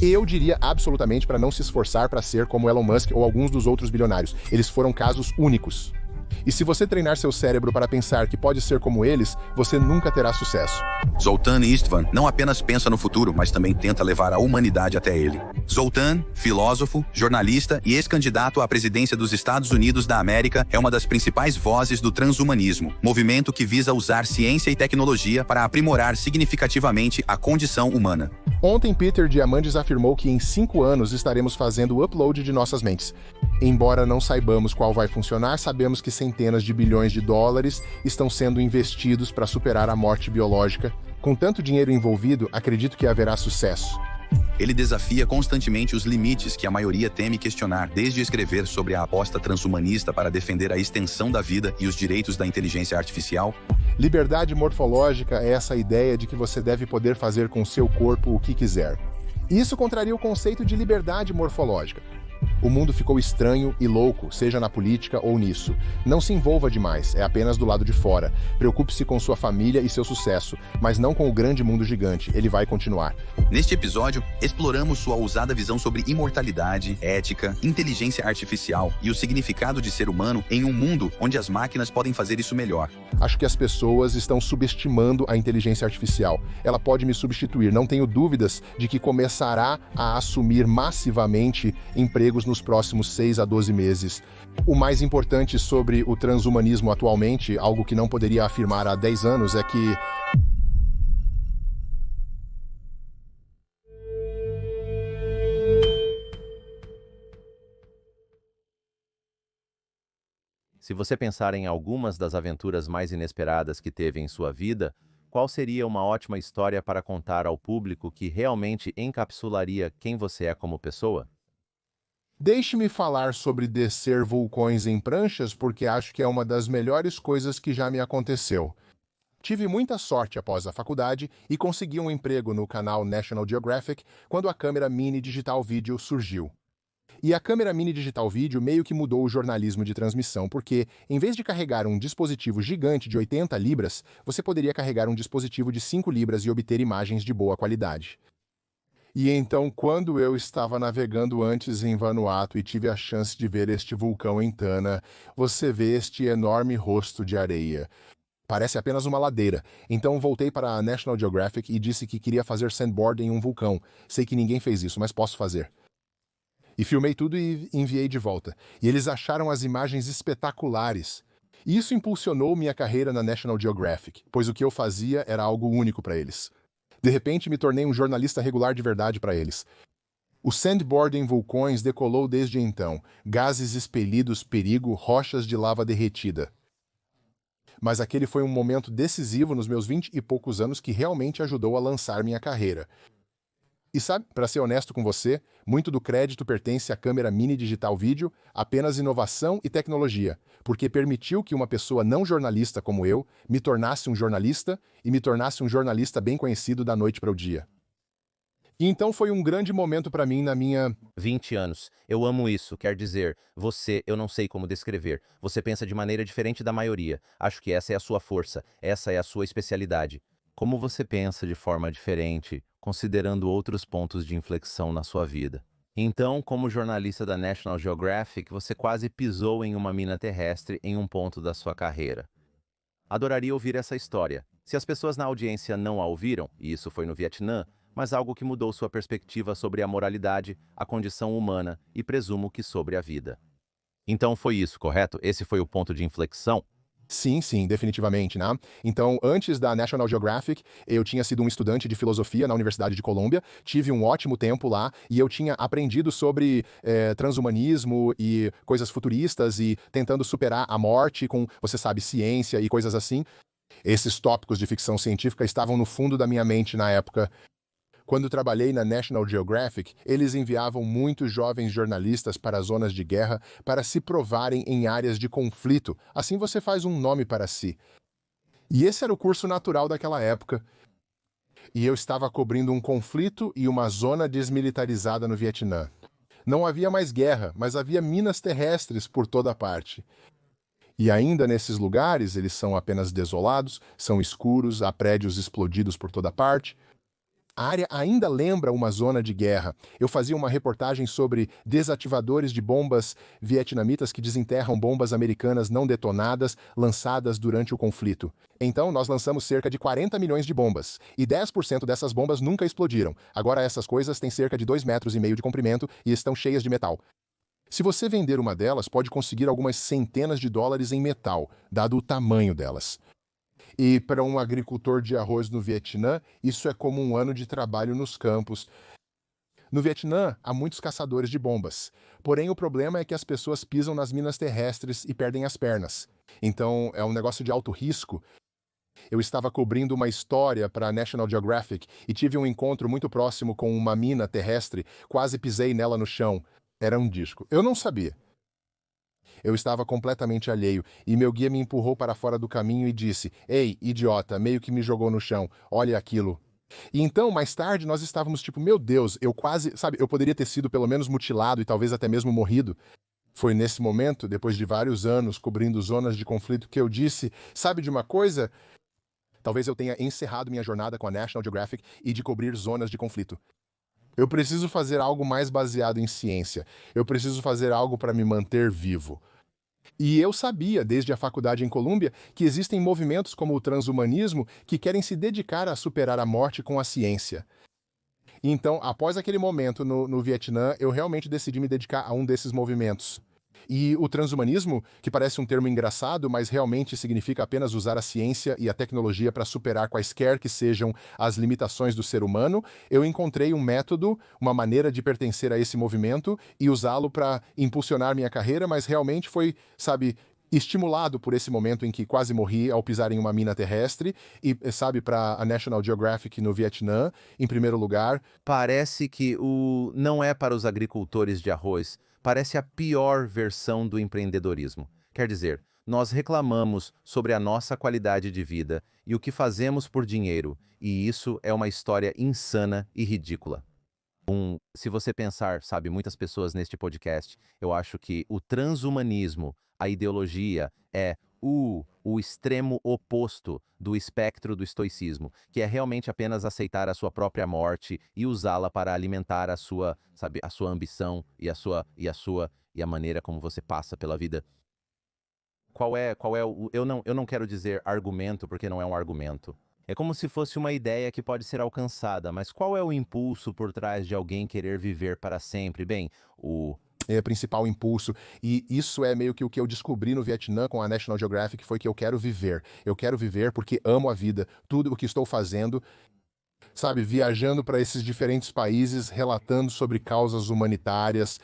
Eu diria absolutamente para não se esforçar para ser como Elon Musk ou alguns dos outros bilionários. Eles foram casos únicos. E se você treinar seu cérebro para pensar que pode ser como eles, você nunca terá sucesso. Zoltan Istvan não apenas pensa no futuro, mas também tenta levar a humanidade até ele. Zoltan, filósofo, jornalista e ex-candidato à presidência dos Estados Unidos da América, é uma das principais vozes do transhumanismo, movimento que visa usar ciência e tecnologia para aprimorar significativamente a condição humana. Ontem, Peter Diamandis afirmou que em 5 anos estaremos fazendo o upload de nossas mentes. Embora não saibamos qual vai funcionar, sabemos que centenas de bilhões de dólares estão sendo investidos para superar a morte biológica. Com tanto dinheiro envolvido, acredito que haverá sucesso. Ele desafia constantemente os limites que a maioria teme questionar, desde escrever sobre a aposta transhumanista para defender a extensão da vida e os direitos da inteligência artificial. Liberdade morfológica é essa ideia de que você deve poder fazer com seu corpo o que quiser. Isso contraria o conceito de liberdade morfológica. O mundo ficou estranho e louco, seja na política ou nisso. Não se envolva demais, é apenas do lado de fora. Preocupe-se com sua família e seu sucesso, mas não com o grande mundo gigante, ele vai continuar. Neste episódio, exploramos sua ousada visão sobre imortalidade, ética, inteligência artificial e o significado de ser humano em um mundo onde as máquinas podem fazer isso melhor. Acho que as pessoas estão subestimando a inteligência artificial. Ela pode me substituir, não tenho dúvidas de que começará a assumir massivamente empregos nos próximos 6 a 12 meses. O mais importante sobre o transhumanismo atualmente, algo que não poderia afirmar há 10 anos, é que Se você pensar em algumas das aventuras mais inesperadas que teve em sua vida, qual seria uma ótima história para contar ao público que realmente encapsularia quem você é como pessoa? deixe-me falar sobre descer vulcões em pranchas porque acho que é uma das melhores coisas que já me aconteceu. Tive muita sorte após a faculdade e consegui um emprego no canal National Geographic quando a câmera Mini Digital Video surgiu. E a câmera Mini Digital Video meio que mudou o jornalismo de transmissão, porque, em vez de carregar um dispositivo gigante de 80 libras, você poderia carregar um dispositivo de 5 libras e obter imagens de boa qualidade. E então, quando eu estava navegando antes em Vanuatu e tive a chance de ver este vulcão em Tana, você vê este enorme rosto de areia. Parece apenas uma ladeira. Então voltei para a National Geographic e disse que queria fazer sandboard em um vulcão. Sei que ninguém fez isso, mas posso fazer. E filmei tudo e enviei de volta. E eles acharam as imagens espetaculares. E isso impulsionou minha carreira na National Geographic, pois o que eu fazia era algo único para eles. De repente, me tornei um jornalista regular de verdade para eles. O sandboard em vulcões decolou desde então. Gases expelidos, perigo, rochas de lava derretida. Mas aquele foi um momento decisivo nos meus 20 e poucos anos que realmente ajudou a lançar minha carreira. E sabe, para ser honesto com você, muito do crédito pertence à câmera Mini Digital Video, apenas inovação e tecnologia, porque permitiu que uma pessoa não jornalista como eu me tornasse um jornalista e me tornasse um jornalista bem conhecido da noite para o dia. E então foi um grande momento para mim na minha... 20 anos. Eu amo isso. Quer dizer, eu não sei como descrever. Você pensa de maneira diferente da maioria. Acho que essa é a sua força. Essa é a sua especialidade. Como você pensa de forma diferente, considerando outros pontos de inflexão na sua vida. Então, como jornalista da National Geographic, você quase pisou em uma mina terrestre em um ponto da sua carreira. Adoraria ouvir essa história. Se as pessoas na audiência não a ouviram, e isso foi no Vietnã, mas algo que mudou sua perspectiva sobre a moralidade, a condição humana e presumo que sobre a vida. Então foi isso, correto? Esse foi o ponto de inflexão? Sim, definitivamente, né? Então, antes da National Geographic, eu tinha sido um estudante de filosofia na Universidade de Colômbia, tive um ótimo tempo lá e eu tinha aprendido sobre transhumanismo e coisas futuristas e tentando superar a morte com, você sabe, ciência e coisas assim. Esses tópicos de ficção científica estavam no fundo da minha mente na época. Quando trabalhei na National Geographic, eles enviavam muitos jovens jornalistas para zonas de guerra para se provarem em áreas de conflito. Assim você faz um nome para si. E esse era o curso natural daquela época. E eu estava cobrindo um conflito e uma zona desmilitarizada no Vietnã. Não havia mais guerra, mas havia minas terrestres por toda parte. E ainda nesses lugares, eles são apenas desolados, são escuros, há prédios explodidos por toda parte. A área ainda lembra uma zona de guerra. Eu fazia uma reportagem sobre desativadores de bombas vietnamitas que desenterram bombas americanas não detonadas lançadas durante o conflito. Então, nós lançamos cerca de 40 milhões de bombas, e 10% dessas bombas nunca explodiram. Agora, essas coisas têm cerca de 2,5 metros de comprimento e estão cheias de metal. Se você vender uma delas, pode conseguir algumas centenas de dólares em metal, dado o tamanho delas. E para um agricultor de arroz no Vietnã, isso é como um ano de trabalho nos campos. No Vietnã, há muitos caçadores de bombas. Porém, o problema é que as pessoas pisam nas minas terrestres e perdem as pernas. Então, é um negócio de alto risco. Eu estava cobrindo uma história para a National Geographic e tive um encontro muito próximo com uma mina terrestre, quase pisei nela no chão. Era um disco. Eu não sabia. Eu estava completamente alheio, e meu guia me empurrou para fora do caminho e disse: "Ei, idiota", meio que me jogou no chão. "Olha aquilo". E então, mais tarde, nós estávamos tipo, meu Deus, eu quase, sabe, eu poderia ter sido pelo menos mutilado e talvez até mesmo morrido. Foi nesse momento, depois de vários anos cobrindo zonas de conflito, que eu disse: "Sabe de uma coisa? Talvez eu tenha encerrado minha jornada com a National Geographic e de cobrir zonas de conflito. Eu preciso fazer algo mais baseado em ciência. Eu preciso fazer algo para me manter vivo". E eu sabia, desde a faculdade em Colômbia, que existem movimentos como o transhumanismo que querem se dedicar a superar a morte com a ciência. Então, após aquele momento no Vietnã, eu realmente decidi me dedicar a um desses movimentos. E o transhumanismo, que parece um termo engraçado, mas realmente significa apenas usar a ciência e a tecnologia para superar quaisquer que sejam as limitações do ser humano, eu encontrei um método, uma maneira de pertencer a esse movimento e usá-lo para impulsionar minha carreira, mas realmente foi, sabe, estimulado por esse momento em que quase morri ao pisar em uma mina terrestre e, sabe, para a National Geographic no Vietnã, em primeiro lugar. Parece que o não é para os agricultores de arroz, parece a pior versão do empreendedorismo. Quer dizer, nós reclamamos sobre a nossa qualidade de vida e o que fazemos por dinheiro, e isso é uma história insana e ridícula. Se você pensar, sabe, muitas pessoas neste podcast, eu acho que o transhumanismo, a ideologia, é o extremo oposto do espectro do estoicismo, que é realmente apenas aceitar a sua própria morte e usá-la para alimentar a sua, sabe, a sua ambição e a maneira como você passa pela vida. Qual é o, eu não quero dizer argumento, porque não é um argumento. É como se fosse uma ideia que pode ser alcançada, mas qual é o impulso por trás de alguém querer viver para sempre? Bem, Principal impulso. E isso é meio que o que eu descobri no Vietnã com a National Geographic, foi que eu quero viver. Eu quero viver porque amo a vida. Tudo o que estou fazendo, sabe, viajando para esses diferentes países, relatando sobre causas humanitárias.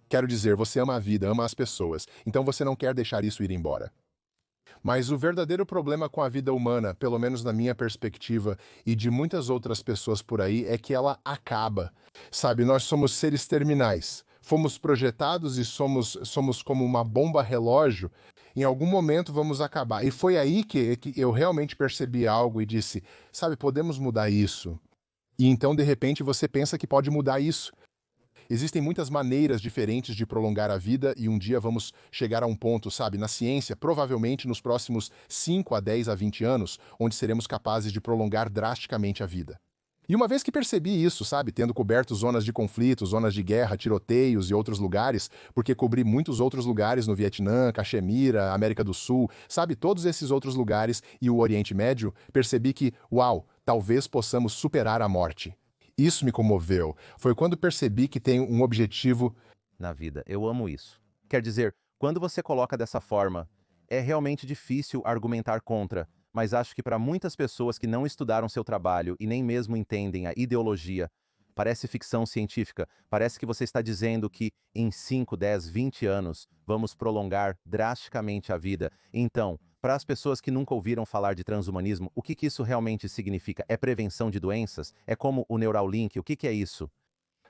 Quero dizer, você ama a vida, ama as pessoas. Então você não quer deixar isso ir embora. Mas o verdadeiro problema com a vida humana, pelo menos na minha perspectiva e de muitas outras pessoas por aí, é que ela acaba. Sabe, nós somos seres terminais. Fomos projetados e somos como uma bomba relógio. Em algum momento vamos acabar. E foi aí que eu realmente percebi algo e disse, sabe, podemos mudar isso. E então, de repente, você pensa que pode mudar isso. Existem muitas maneiras diferentes de prolongar a vida e um dia vamos chegar a um ponto, sabe, na ciência, provavelmente nos próximos 5 a 10 a 20 anos, onde seremos capazes de prolongar drasticamente a vida. E uma vez que percebi isso, sabe, tendo coberto zonas de conflito, zonas de guerra, tiroteios e outros lugares, porque cobri muitos outros lugares no Vietnã, Caxemira, América do Sul, sabe, todos esses outros lugares e o Oriente Médio, percebi que, uau, talvez possamos superar a morte. Isso me comoveu. Foi quando percebi que tenho um objetivo na vida. Eu amo isso. Quer dizer, quando você coloca dessa forma, é realmente difícil argumentar contra, mas acho que para muitas pessoas que não estudaram seu trabalho e nem mesmo entendem a ideologia, parece ficção científica, parece que você está dizendo que em 5, 10, 20 anos vamos prolongar drasticamente a vida. Então, para as pessoas que nunca ouviram falar de transhumanismo, o que isso realmente significa? É prevenção de doenças? É como o Neuralink? O que é isso?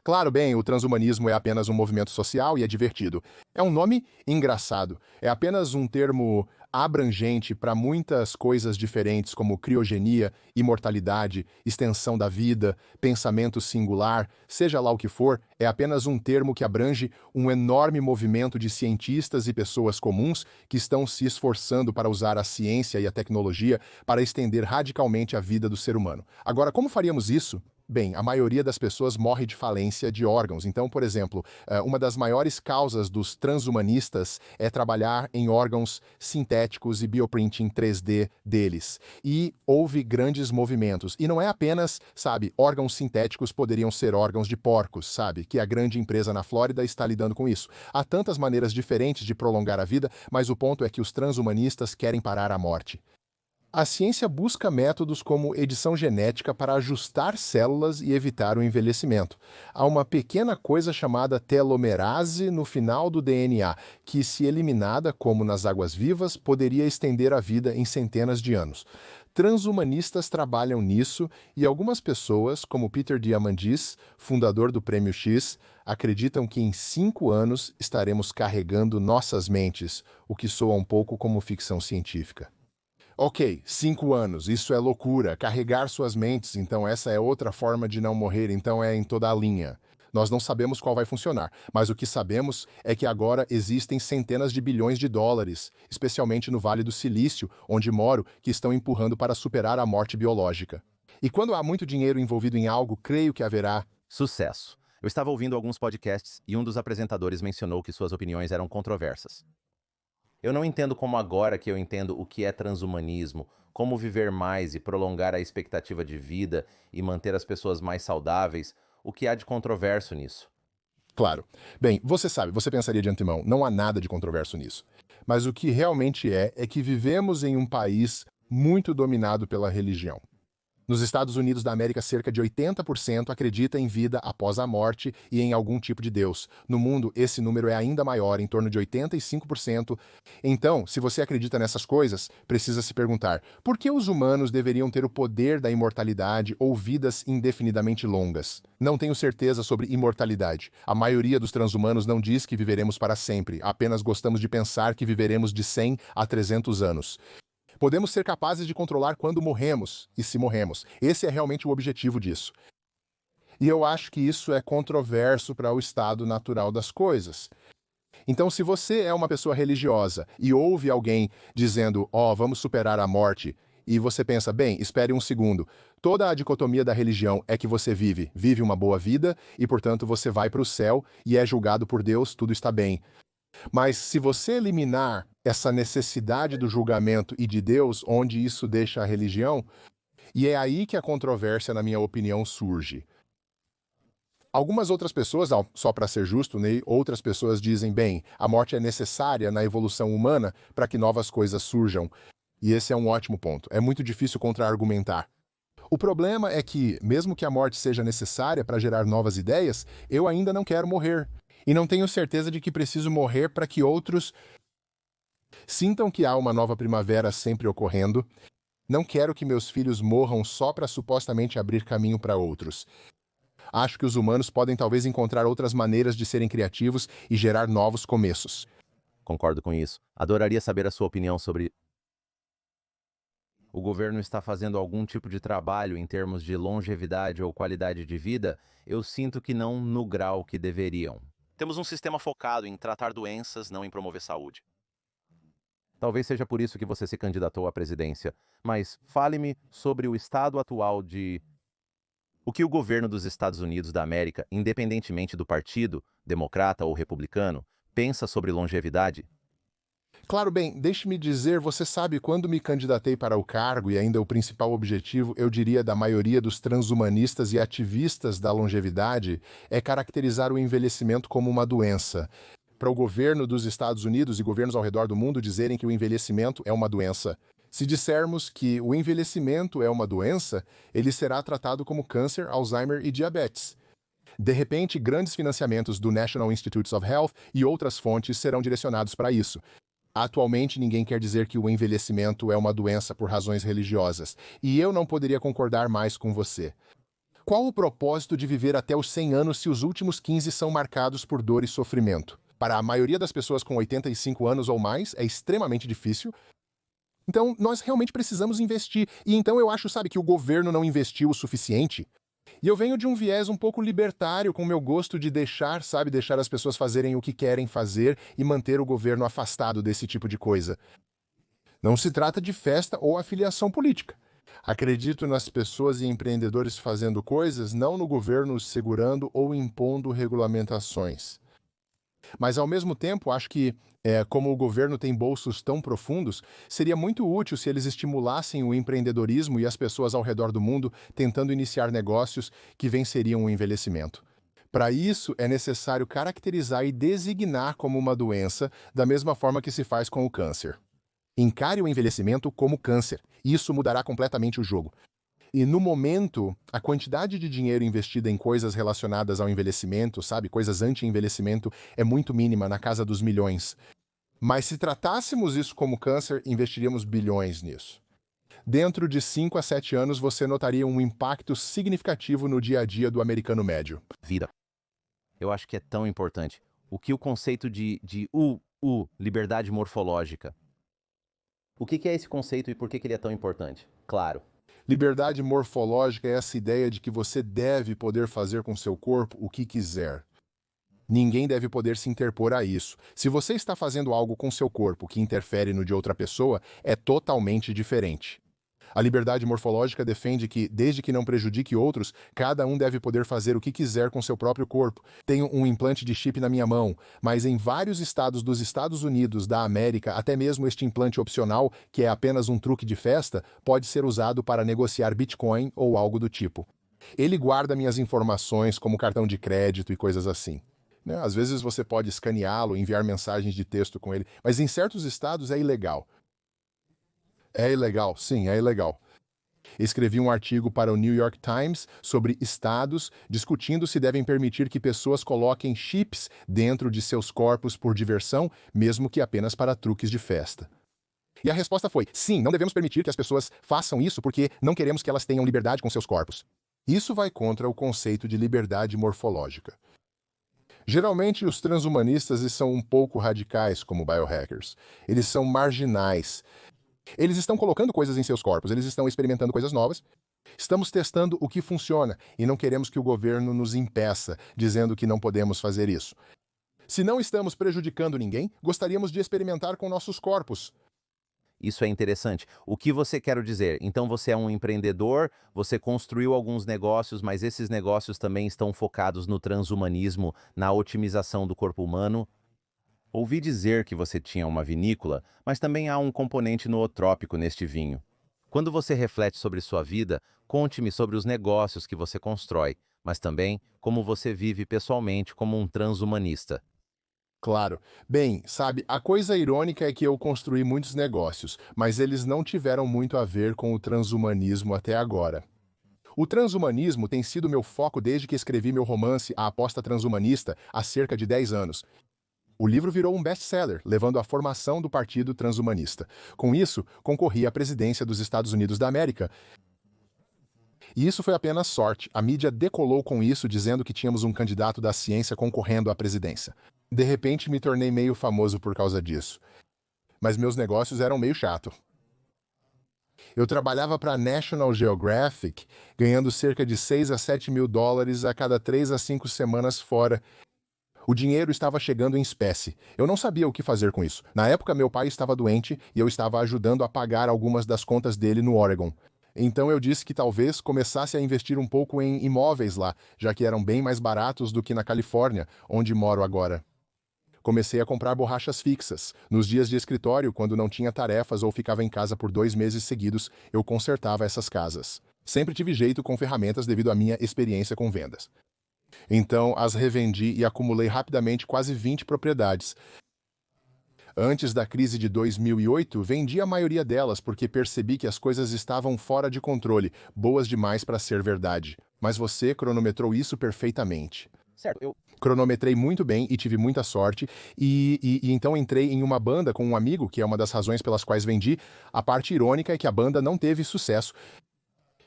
Claro, bem, o transhumanismo é apenas um movimento social e é divertido. É um nome engraçado. É apenas um termo abrangente para muitas coisas diferentes, como criogenia, imortalidade, extensão da vida, pensamento singular, seja lá o que for, é apenas um termo que abrange um enorme movimento de cientistas e pessoas comuns que estão se esforçando para usar a ciência e a tecnologia para estender radicalmente a vida do ser humano. Agora, como faríamos isso? Bem, a maioria das pessoas morre de falência de órgãos. Então, por exemplo, uma das maiores causas dos transhumanistas é trabalhar em órgãos sintéticos e bioprinting 3D deles. E houve grandes movimentos. E não é apenas, sabe, órgãos sintéticos poderiam ser órgãos de porcos, sabe, que a grande empresa na Flórida está lidando com isso. Há tantas maneiras diferentes de prolongar a vida, mas o ponto é que os transhumanistas querem parar a morte. A ciência busca métodos como edição genética para ajustar células e evitar o envelhecimento. Há uma pequena coisa chamada telomerase no final do DNA, que, se eliminada, como nas águas-vivas, poderia estender a vida em centenas de anos. Transhumanistas trabalham nisso e algumas pessoas, como Peter Diamandis, fundador do Prêmio X, acreditam que em 5 anos estaremos carregando nossas mentes, o que soa um pouco como ficção científica. Ok, 5 anos, isso é loucura. Carregar suas mentes, então essa é outra forma de não morrer, então é em toda a linha. Nós não sabemos qual vai funcionar, mas o que sabemos é que agora existem centenas de bilhões de dólares, especialmente no Vale do Silício, onde moro, que estão empurrando para superar a morte biológica. E quando há muito dinheiro envolvido em algo, creio que haverá Sucesso. Eu estava ouvindo alguns podcasts e um dos apresentadores mencionou que suas opiniões eram controversas. Eu não entendo como agora que eu entendo o que é transhumanismo, como viver mais e prolongar a expectativa de vida e manter as pessoas mais saudáveis, o que há de controverso nisso. Claro. Bem, você sabe, você pensaria de antemão, não há nada de controverso nisso. Mas o que realmente é que vivemos em um país muito dominado pela religião. Nos Estados Unidos da América, cerca de 80% acredita em vida após a morte e em algum tipo de Deus. No mundo, esse número é ainda maior, em torno de 85%. Então, se você acredita nessas coisas, precisa se perguntar: por que os humanos deveriam ter o poder da imortalidade ou vidas indefinidamente longas? Não tenho certeza sobre imortalidade. A maioria dos transhumanos não diz que viveremos para sempre, apenas gostamos de pensar que viveremos de 100 a 300 anos. Podemos ser capazes de controlar quando morremos e se morremos. Esse é realmente o objetivo disso. E eu acho que isso é controverso para o estado natural das coisas. Então, se você é uma pessoa religiosa e ouve alguém dizendo, vamos superar a morte, e você pensa, bem, espere um segundo, toda a dicotomia da religião é que você vive uma boa vida e, portanto, você vai para o céu e é julgado por Deus, tudo está bem. Mas se você eliminar essa necessidade do julgamento e de Deus, onde isso deixa a religião, e é aí que a controvérsia, na minha opinião, surge. Algumas outras pessoas, só para ser justo, né, outras pessoas dizem, bem, a morte é necessária na evolução humana para que novas coisas surjam. E esse é um ótimo ponto. É muito difícil contra-argumentar. O problema é que, mesmo que a morte seja necessária para gerar novas ideias, eu ainda não quero morrer. E não tenho certeza de que preciso morrer para que outros sintam que há uma nova primavera sempre ocorrendo. Não quero que meus filhos morram só para supostamente abrir caminho para outros. Acho que os humanos podem talvez encontrar outras maneiras de serem criativos e gerar novos começos. Concordo com isso. Adoraria saber a sua opinião sobre... O governo está fazendo algum tipo de trabalho em termos de longevidade ou qualidade de vida? Eu sinto que não no grau que deveriam. Temos um sistema focado em tratar doenças, não em promover saúde. Talvez seja por isso que você se candidatou à presidência, mas fale-me sobre o estado atual de... O que o governo dos Estados Unidos da América, independentemente do partido, democrata ou republicano, pensa sobre longevidade? Claro, bem, deixe-me dizer, você sabe, quando me candidatei para o cargo, e ainda o principal objetivo, eu diria, da maioria dos transhumanistas e ativistas da longevidade, é caracterizar o envelhecimento como uma doença. Para o governo dos Estados Unidos e governos ao redor do mundo dizerem que o envelhecimento é uma doença. Se dissermos que o envelhecimento é uma doença, ele será tratado como câncer, Alzheimer e diabetes. De repente, grandes financiamentos do National Institutes of Health e outras fontes serão direcionados para isso. Atualmente, ninguém quer dizer que o envelhecimento é uma doença por razões religiosas, e eu não poderia concordar mais com você. Qual o propósito de viver até os 100 anos se os últimos 15 são marcados por dor e sofrimento? Para a maioria das pessoas com 85 anos ou mais, é extremamente difícil. Então, nós realmente precisamos investir. E então eu acho, sabe, que o governo não investiu o suficiente. E eu venho de um viés um pouco libertário, com o meu gosto de deixar, sabe, deixar as pessoas fazerem o que querem fazer e manter o governo afastado desse tipo de coisa. Não se trata de festa ou afiliação política. Acredito nas pessoas e empreendedores fazendo coisas, não no governo segurando ou impondo regulamentações. Mas, ao mesmo tempo, acho que, como o governo tem bolsos tão profundos, seria muito útil se eles estimulassem o empreendedorismo e as pessoas ao redor do mundo tentando iniciar negócios que venceriam o envelhecimento. Para isso, é necessário caracterizar e designar como uma doença, da mesma forma que se faz com o câncer. Encare o envelhecimento como câncer. Isso mudará completamente o jogo. E no momento, a quantidade de dinheiro investida em coisas relacionadas ao envelhecimento, sabe, coisas anti-envelhecimento, é muito mínima, na casa dos milhões. Mas se tratássemos isso como câncer, investiríamos bilhões nisso. Dentro de 5 a 7 anos, você notaria um impacto significativo no dia a dia do americano médio. Vida. Eu acho que é tão importante. O que o conceito de liberdade morfológica. O que é esse conceito e por que ele é tão importante? Claro. Liberdade morfológica é essa ideia de que você deve poder fazer com seu corpo o que quiser. Ninguém deve poder se interpor a isso. Se você está fazendo algo com seu corpo que interfere no de outra pessoa, é totalmente diferente. A liberdade morfológica defende que, desde que não prejudique outros, cada um deve poder fazer o que quiser com seu próprio corpo. Tenho um implante de chip na minha mão, mas em vários estados dos Estados Unidos da América, até mesmo este implante opcional, que é apenas um truque de festa, pode ser usado para negociar Bitcoin ou algo do tipo. Ele guarda minhas informações, como cartão de crédito e coisas assim. Às vezes você pode escaneá-lo, enviar mensagens de texto com ele, mas em certos estados é ilegal. É ilegal, sim, é ilegal. Escrevi um artigo para o New York Times sobre estados discutindo se devem permitir que pessoas coloquem chips dentro de seus corpos por diversão, mesmo que apenas para truques de festa. E a resposta foi: sim, não devemos permitir que as pessoas façam isso porque não queremos que elas tenham liberdade com seus corpos. Isso vai contra o conceito de liberdade morfológica. Geralmente, os transhumanistas são um pouco radicais como biohackers. Eles são marginais. Eles estão colocando coisas em seus corpos, eles estão experimentando coisas novas. Estamos testando o que funciona e não queremos que o governo nos impeça, dizendo que não podemos fazer isso. Se não estamos prejudicando ninguém, gostaríamos de experimentar com nossos corpos. Isso é interessante. O que você quer dizer? Então você é um empreendedor, você construiu alguns negócios, mas esses negócios também estão focados no transhumanismo, na otimização do corpo humano? Ouvi dizer que você tinha uma vinícola, mas também há um componente nootrópico neste vinho. Quando você reflete sobre sua vida, conte-me sobre os negócios que você constrói, mas também como você vive pessoalmente como um transhumanista. Claro. Bem, sabe, a coisa irônica é que eu construí muitos negócios, mas eles não tiveram muito a ver com o transhumanismo até agora. O transhumanismo tem sido meu foco desde que escrevi meu romance A Aposta Transhumanista há cerca de 10 anos. O livro virou um best-seller, levando à formação do Partido Transhumanista. Com isso, concorri à presidência dos Estados Unidos da América. E isso foi apenas sorte. A mídia decolou com isso, dizendo que tínhamos um candidato da ciência concorrendo à presidência. De repente, me tornei meio famoso por causa disso. Mas meus negócios eram meio chato. Eu trabalhava para a National Geographic, ganhando cerca de 6 a 7 mil dólares a cada 3 a 5 semanas fora. O dinheiro estava chegando em espécie. Eu não sabia o que fazer com isso. Na época, meu pai estava doente e eu estava ajudando a pagar algumas das contas dele no Oregon. Então eu disse que talvez começasse a investir um pouco em imóveis lá, já que eram bem mais baratos do que na Califórnia, onde moro agora. Comecei a comprar borrachas fixas. Nos dias de escritório, quando não tinha tarefas ou ficava em casa por 2 meses seguidos, eu consertava essas casas. Sempre tive jeito com ferramentas devido à minha experiência com vendas. Então, as revendi e acumulei rapidamente quase 20 propriedades. Antes da crise de 2008, vendi a maioria delas porque percebi que as coisas estavam fora de controle, boas demais para ser verdade. Mas você cronometrou isso perfeitamente. Certo, eu Cronometrei muito bem e tive muita sorte, e então entrei em uma banda com um amigo, que é uma das razões pelas quais vendi. A parte irônica é que a banda não teve sucesso.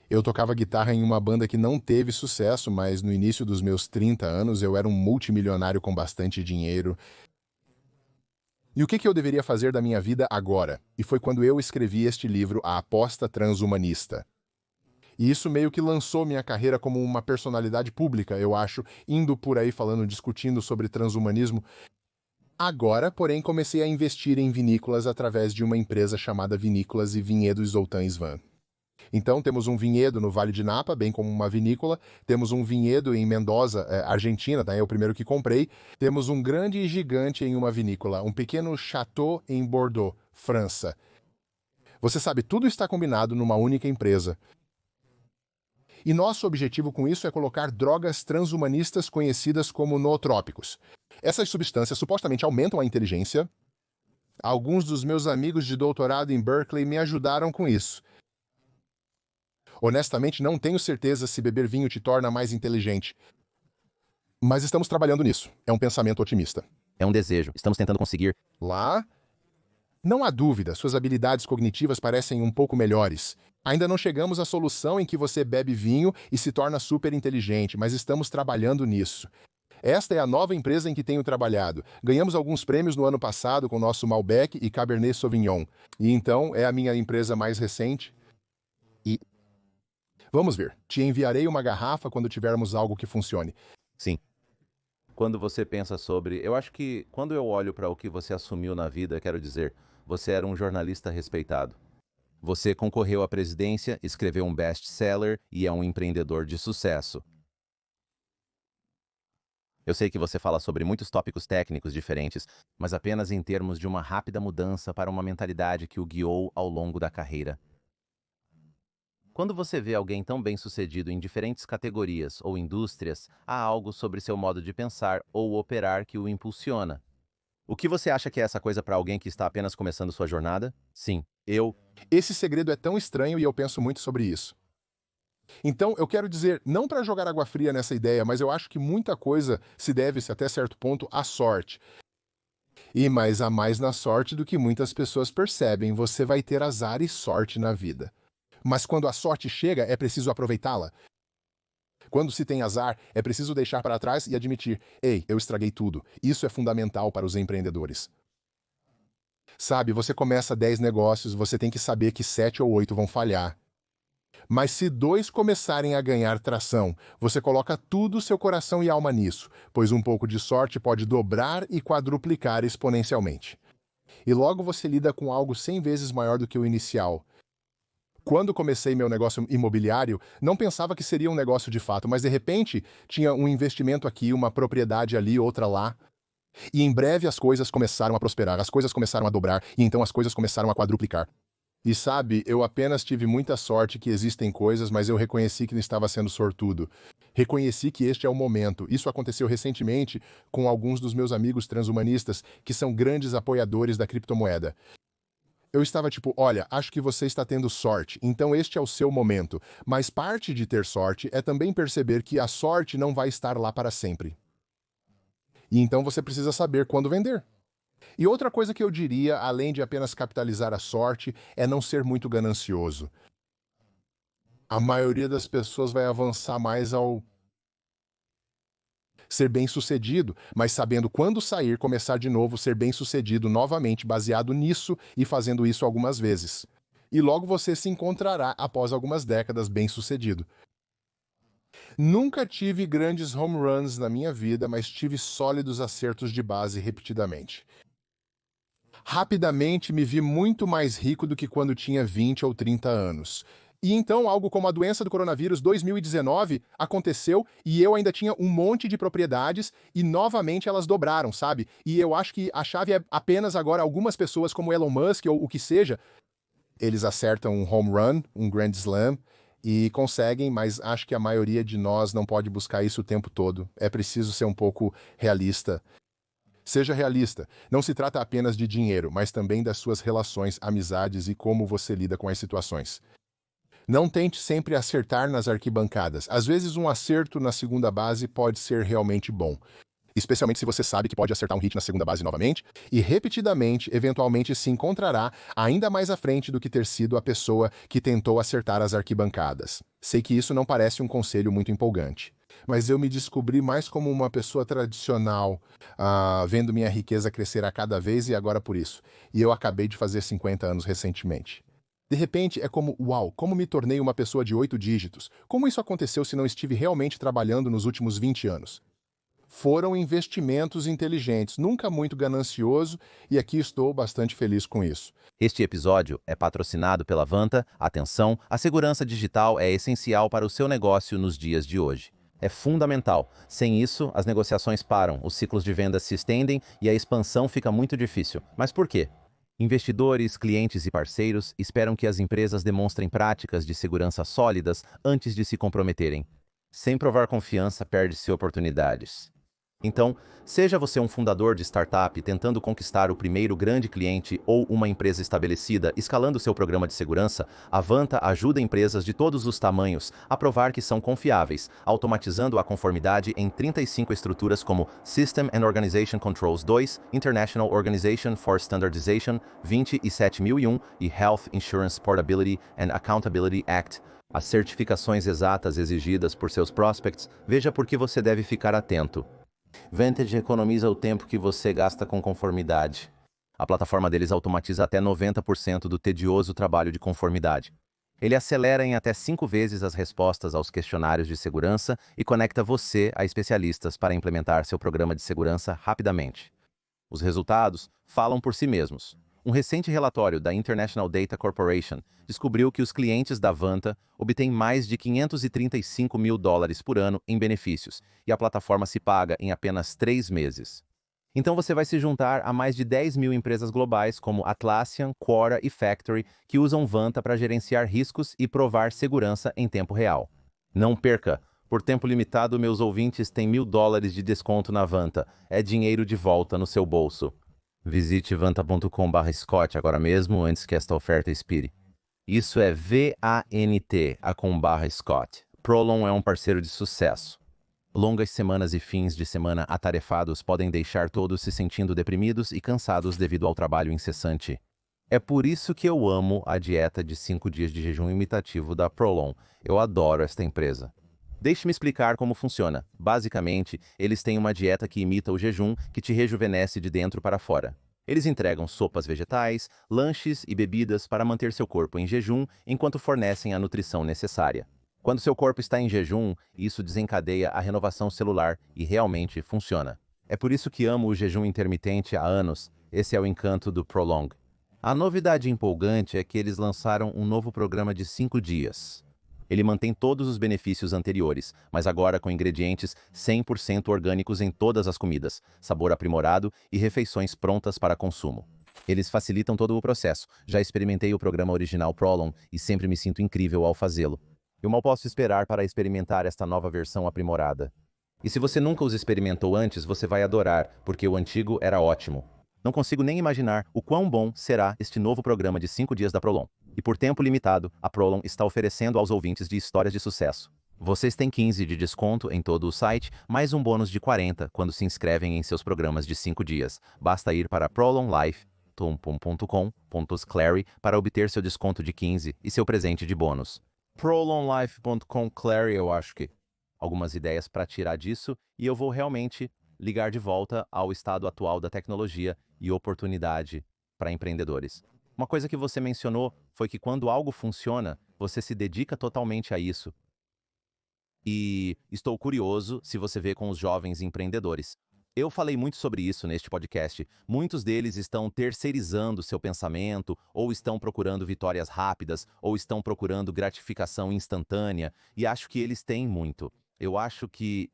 Eu tocava guitarra em uma banda que não teve sucesso, mas no início dos meus 30 anos eu era um multimilionário com bastante dinheiro. E o que eu deveria fazer da minha vida agora? E foi quando eu escrevi este livro, A Aposta Transhumanista. E isso meio que lançou minha carreira como uma personalidade pública, eu acho, indo por aí falando, discutindo sobre transhumanismo. Agora, porém, comecei a investir em vinícolas através de uma empresa chamada Vinícolas e Vinhedos Zoltán Isvan. Então, temos um vinhedo no Vale de Napa, bem como uma vinícola. Temos um vinhedo em Mendoza, Argentina, tá? É o primeiro que comprei. Temos um grande e gigante em uma vinícola, um pequeno chateau em Bordeaux, França. Você sabe, tudo está combinado numa única empresa. E nosso objetivo com isso é colocar drogas transhumanistas conhecidas como nootrópicos. Essas substâncias supostamente aumentam a inteligência. Alguns dos meus amigos de doutorado em Berkeley me ajudaram com isso. Honestamente, não tenho certeza se beber vinho te torna mais inteligente. Mas estamos trabalhando nisso. É um pensamento otimista. É um desejo. Estamos tentando conseguir. Lá? Não há dúvida, suas habilidades cognitivas parecem um pouco melhores. Ainda não chegamos à solução em que você bebe vinho e se torna super inteligente, mas estamos trabalhando nisso. Esta é a nova empresa em que tenho trabalhado. Ganhamos alguns prêmios no ano passado com nosso Malbec e Cabernet Sauvignon. E então é a minha empresa mais recente. E vamos ver. Te enviarei uma garrafa quando tivermos algo que funcione. Sim. Quando você pensa sobre... Eu acho que quando eu olho para o que você assumiu na vida, quero dizer, você era um jornalista respeitado. Você concorreu à presidência, escreveu um best-seller e é um empreendedor de sucesso. Eu sei que você fala sobre muitos tópicos técnicos diferentes, mas apenas em termos de uma rápida mudança para uma mentalidade que o guiou ao longo da carreira. Quando você vê alguém tão bem-sucedido em diferentes categorias ou indústrias, há algo sobre seu modo de pensar ou operar que o impulsiona. O que você acha que é essa coisa para alguém que está apenas começando sua jornada? Sim, Esse segredo é tão estranho e eu penso muito sobre isso. Então, eu quero dizer, não para jogar água fria nessa ideia, mas eu acho que muita coisa se deve-se até certo ponto à sorte. E mais há mais na sorte do que muitas pessoas percebem, você vai ter azar e sorte na vida. Mas quando a sorte chega, é preciso aproveitá-la. Quando se tem azar, é preciso deixar para trás e admitir, ei, eu estraguei tudo. Isso é fundamental para os empreendedores. Sabe, você começa 10 negócios, você tem que saber que 7 ou 8 vão falhar. Mas se 2 começarem a ganhar tração, você coloca tudo seu coração e alma nisso, pois um pouco de sorte pode dobrar e quadruplicar exponencialmente. E logo você lida com algo 100 vezes maior do que o inicial. Quando comecei meu negócio imobiliário, não pensava que seria um negócio de fato, mas de repente tinha um investimento aqui, uma propriedade ali, outra lá. E em breve as coisas começaram a prosperar, as coisas começaram a dobrar, e então as coisas começaram a quadruplicar. E sabe, eu apenas tive muita sorte que existem coisas, mas eu reconheci que não estava sendo sortudo. Reconheci que este é o momento. Isso aconteceu recentemente com alguns dos meus amigos transhumanistas, que são grandes apoiadores da criptomoeda. Eu estava tipo, olha, acho que você está tendo sorte, então este é o seu momento. Mas parte de ter sorte é também perceber que a sorte não vai estar lá para sempre. E então você precisa saber quando vender. E outra coisa que eu diria, além de apenas capitalizar a sorte, é não ser muito ganancioso. A maioria das pessoas vai avançar mais ao ser bem-sucedido, mas sabendo quando sair, começar de novo, ser bem-sucedido novamente, baseado nisso e fazendo isso algumas vezes. E logo você se encontrará, após algumas décadas, bem-sucedido. Nunca tive grandes home runs na minha vida, mas tive sólidos acertos de base repetidamente. Rapidamente me vi muito mais rico do que quando tinha 20 ou 30 anos. E então algo como a doença do coronavírus 2019 aconteceu e eu ainda tinha um monte de propriedades e novamente elas dobraram, sabe? E eu acho que a chave é apenas agora algumas pessoas como Elon Musk ou o que seja, eles acertam um home run, um grand slam e conseguem, mas acho que a maioria de nós não pode buscar isso o tempo todo. É preciso ser um pouco realista. Seja realista. Não se trata apenas de dinheiro, mas também das suas relações, amizades e como você lida com as situações. Não tente sempre acertar nas arquibancadas. Às vezes um acerto na segunda base pode ser realmente bom. Especialmente se você sabe que pode acertar um hit na segunda base novamente, e repetidamente, eventualmente se encontrará ainda mais à frente do que ter sido a pessoa que tentou acertar as arquibancadas. Sei que isso não parece um conselho muito empolgante. mas eu me descobri mais como uma pessoa tradicional, vendo minha riqueza crescer a cada vez e agora por isso. E eu acabei de fazer 50 anos recentemente. De repente, é como, uau, como me tornei uma pessoa de 8 dígitos? Como isso aconteceu se não estive realmente trabalhando nos últimos 20 anos? Foram investimentos inteligentes, nunca muito ganancioso, e aqui estou bastante feliz com isso. Este episódio é patrocinado pela Vanta. Atenção, a segurança digital é essencial para o seu negócio nos dias de hoje. É fundamental. Sem isso, as negociações param, os ciclos de vendas se estendem e a expansão fica muito difícil. Mas por quê? Investidores, clientes e parceiros esperam que as empresas demonstrem práticas de segurança sólidas antes de se comprometerem. Sem provar confiança, perde-se oportunidades. Então, seja você um fundador de startup tentando conquistar o primeiro grande cliente ou uma empresa estabelecida escalando seu programa de segurança, a Vanta ajuda empresas de todos os tamanhos a provar que são confiáveis, automatizando a conformidade em 35 estruturas como System and Organization Controls 2, International Organization for Standardization 27001 e Health Insurance Portability and Accountability Act. As certificações exatas exigidas por seus prospects, veja por que você deve ficar atento. Vantage economiza o tempo que você gasta com conformidade. A plataforma deles automatiza até 90% do tedioso trabalho de conformidade. Ele acelera em até 5 vezes as respostas aos questionários de segurança e conecta você a especialistas para implementar seu programa de segurança rapidamente. Os resultados falam por si mesmos. Um recente relatório da International Data Corporation descobriu que os clientes da Vanta obtêm mais de $535 mil por ano em benefícios, e a plataforma se paga em apenas 3 meses. Então você vai se juntar a mais de 10 mil empresas globais como Atlassian, Quora e Factory que usam Vanta para gerenciar riscos e provar segurança em tempo real. Não perca! Por tempo limitado, meus ouvintes têm $1.000 de desconto na Vanta. É dinheiro de volta no seu bolso. Visite vanta.com/Scott agora mesmo, antes que esta oferta expire. Isso é VANT/Scott. Prolon é um parceiro de sucesso. Longas semanas e fins de semana atarefados podem deixar todos se sentindo deprimidos e cansados devido ao trabalho incessante. É por isso que eu amo a dieta de 5 dias de jejum imitativo da Prolon. Eu adoro esta empresa. Deixe-me explicar como funciona. Basicamente, eles têm uma dieta que imita o jejum, que te rejuvenesce de dentro para fora. Eles entregam sopas vegetais, lanches e bebidas para manter seu corpo em jejum enquanto fornecem a nutrição necessária. Quando seu corpo está em jejum, isso desencadeia a renovação celular e realmente funciona. É por isso que amo o jejum intermitente há anos. Esse é o encanto do Prolong. A novidade empolgante é que eles lançaram um novo programa de 5 dias. Ele mantém todos os benefícios anteriores, mas agora com ingredientes 100% orgânicos em todas as comidas, sabor aprimorado e refeições prontas para consumo. Eles facilitam todo o processo. Já experimentei o programa original Prolon e sempre me sinto incrível ao fazê-lo. Eu mal posso esperar para experimentar esta nova versão aprimorada. E se você nunca os experimentou antes, você vai adorar, porque o antigo era ótimo. Não consigo nem imaginar o quão bom será este novo programa de 5 dias da Prolon. E por tempo limitado, a Prolon está oferecendo aos ouvintes de histórias de sucesso. Vocês têm 15 de desconto em todo o site, mais um bônus de 40 quando se inscrevem em seus programas de 5 dias. Basta ir para prolonlife.com/Clary para obter seu desconto de 15 e seu presente de bônus. prolonlife.com/Clary, eu acho que algumas ideias para tirar disso, e eu vou realmente ligar de volta ao estado atual da tecnologia e oportunidade para empreendedores. Uma coisa que você mencionou foi que quando algo funciona, você se dedica totalmente a isso. E estou curioso se você vê com os jovens empreendedores. Eu falei muito sobre isso neste podcast. Muitos deles estão terceirizando seu pensamento, ou estão procurando vitórias rápidas, ou estão procurando gratificação instantânea, e acho que eles têm muito. Acho que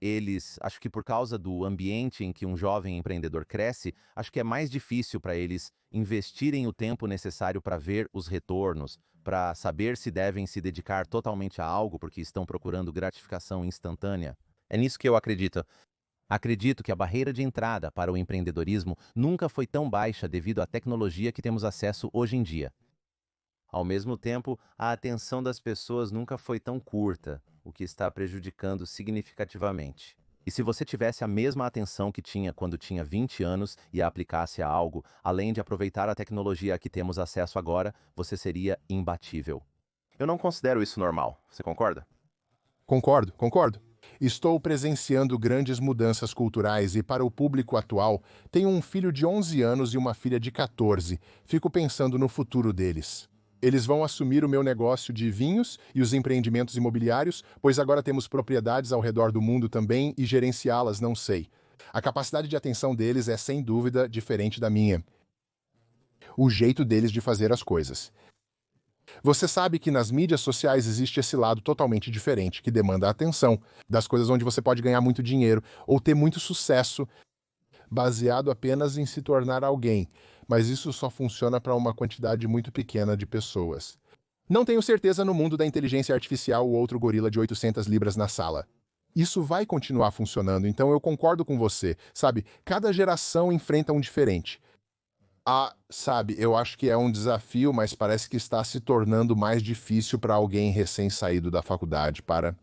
por causa do ambiente em que um jovem empreendedor cresce, acho que é mais difícil para eles investirem o tempo necessário para ver os retornos, para saber se devem se dedicar totalmente a algo porque estão procurando gratificação instantânea. É nisso que eu acredito. Acredito que a barreira de entrada para o empreendedorismo nunca foi tão baixa devido à tecnologia que temos acesso hoje em dia. Ao mesmo tempo, a atenção das pessoas nunca foi tão curta, o que está prejudicando significativamente. E se você tivesse a mesma atenção que tinha quando tinha 20 anos e a aplicasse a algo, além de aproveitar a tecnologia a que temos acesso agora, você seria imbatível. Eu não considero isso normal. Você concorda? Concordo. Estou presenciando grandes mudanças culturais e, para o público atual, tenho um filho de 11 anos e uma filha de 14. Fico pensando no futuro deles. Eles vão assumir o meu negócio de vinhos e os empreendimentos imobiliários, pois agora temos propriedades ao redor do mundo também e gerenciá-las não sei. A capacidade de atenção deles é, sem dúvida, diferente da minha. O jeito deles de fazer as coisas. Você sabe que nas mídias sociais existe esse lado totalmente diferente, que demanda a atenção, das coisas onde você pode ganhar muito dinheiro ou ter muito sucesso, baseado apenas em se tornar alguém, mas isso só funciona para uma quantidade muito pequena de pessoas. Não tenho certeza no mundo da inteligência artificial o outro gorila de 800 libras na sala. Isso vai continuar funcionando, então eu concordo com você, sabe? Cada geração enfrenta um diferente. Sabe, eu acho que é um desafio, mas parece que está se tornando mais difícil para alguém recém-saído da faculdade para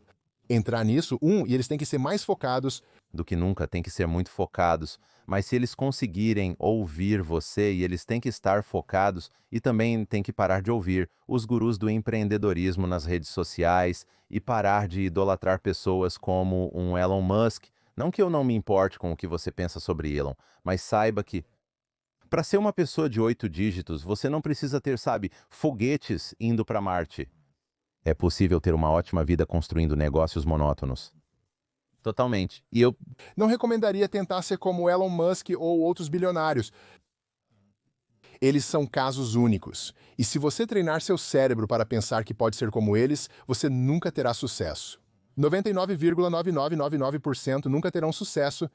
entrar nisso. E eles têm que ser mais focados. Do que nunca, tem que ser muito focados. Mas se eles conseguirem ouvir você, e eles têm que estar focados, e também têm que parar de ouvir os gurus do empreendedorismo nas redes sociais e parar de idolatrar pessoas como um Elon Musk. Não que eu não me importe com o que você pensa sobre Elon, mas saiba que para ser uma pessoa de 8 dígitos, você não precisa ter, sabe, foguetes indo para Marte. É possível ter uma ótima vida construindo negócios monótonos. Totalmente. E eu Não recomendaria tentar ser como Elon Musk ou outros bilionários. Eles são casos únicos. E se você treinar seu cérebro para pensar que pode ser como eles, você nunca terá sucesso. 99,9999% nunca terão sucesso.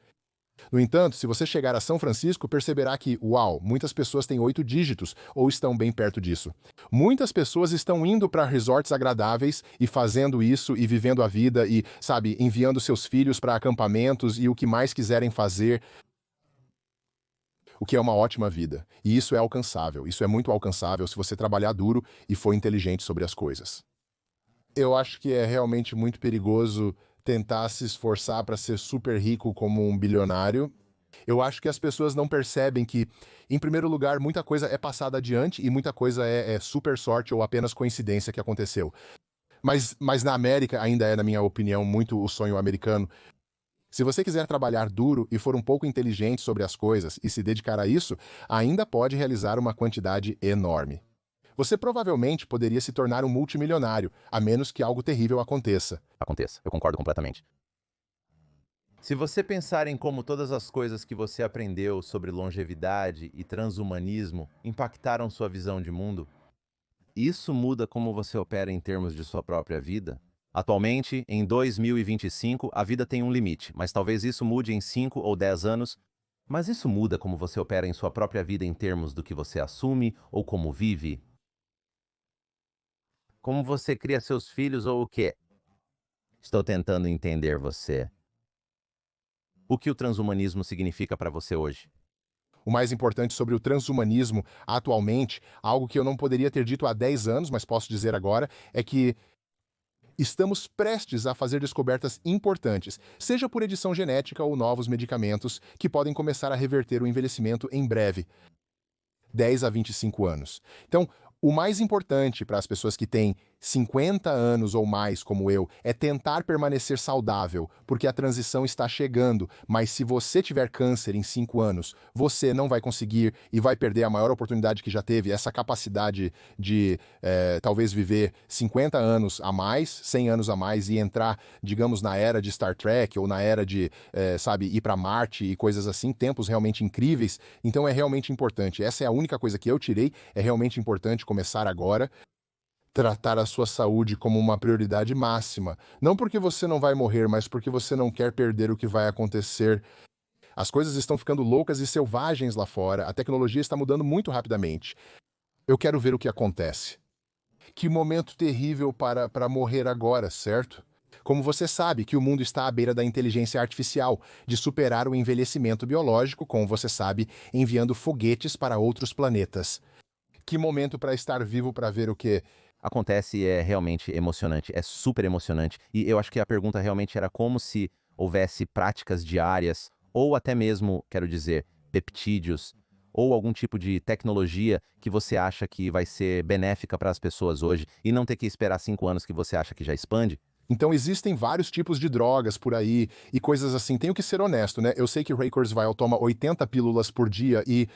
No entanto, se você chegar a São Francisco, perceberá que, uau, muitas pessoas têm 8 dígitos ou estão bem perto disso. Muitas pessoas estão indo para resorts agradáveis e fazendo isso e vivendo a vida e, sabe, enviando seus filhos para acampamentos e o que mais quiserem fazer, o que é uma ótima vida. E isso é alcançável, isso é muito alcançável se você trabalhar duro e for inteligente sobre as coisas. Eu acho que é realmente muito perigoso tentar se esforçar para ser super rico como um bilionário. Eu acho que as pessoas não percebem que, em primeiro lugar, muita coisa é passada adiante e muita coisa é super sorte ou apenas coincidência que aconteceu. Mas na América ainda é, na minha opinião, muito o sonho americano. Se você quiser trabalhar duro e for um pouco inteligente sobre as coisas e se dedicar a isso, ainda pode realizar uma quantidade enorme. Você provavelmente poderia se tornar um multimilionário, a menos que algo terrível aconteça. aconteça. Eu concordo completamente. Se você pensar em como todas as coisas que você aprendeu sobre longevidade e transhumanismo impactaram sua visão de mundo, isso muda como você opera em termos de sua própria vida? Atualmente, em 2025, a vida tem um limite, mas talvez isso mude em 5 ou 10 anos. Mas isso muda como você opera em sua própria vida em termos do que você assume ou como vive? Como você cria seus filhos ou o quê? Estou tentando entender você. O que o transhumanismo significa para você hoje? O mais importante sobre o transhumanismo atualmente, algo que eu não poderia ter dito há 10 anos, mas posso dizer agora, é que estamos prestes a fazer descobertas importantes, seja por edição genética ou novos medicamentos, que podem começar a reverter o envelhecimento em breve, 10 a 25 anos. Então, o mais importante para as pessoas que têm 50 anos ou mais, como eu, é tentar permanecer saudável, porque a transição está chegando, mas se você tiver câncer em 5 anos, você não vai conseguir e vai perder a maior oportunidade que já teve, essa capacidade de talvez viver 50 anos a mais, 100 anos a mais e entrar, digamos, na era de Star Trek ou na era de, sabe, ir para Marte e coisas assim, tempos realmente incríveis. Então é realmente importante. Essa é a única coisa que eu tirei, é realmente importante começar agora. Tratar a sua saúde como uma prioridade máxima. Não porque você não vai morrer, mas porque você não quer perder o que vai acontecer. As coisas estão ficando loucas e selvagens lá fora. A tecnologia está mudando muito rapidamente. Eu quero ver o que acontece. Que momento terrível para morrer agora, certo? Como você sabe que o mundo está à beira da inteligência artificial, de superar o envelhecimento biológico, como você sabe, enviando foguetes para outros planetas. Que momento para estar vivo para ver o que acontece e é realmente emocionante, é super emocionante. E eu acho que a pergunta realmente era como se houvesse práticas diárias, ou até mesmo, quero dizer, peptídeos, ou algum tipo de tecnologia que você acha que vai ser benéfica para as pessoas hoje e não ter que esperar 5 anos que você acha que já expande. Então existem vários tipos de drogas por aí e coisas assim. Tenho que ser honesto, né? Eu sei que Ray Kurzweil toma 80 pílulas por dia e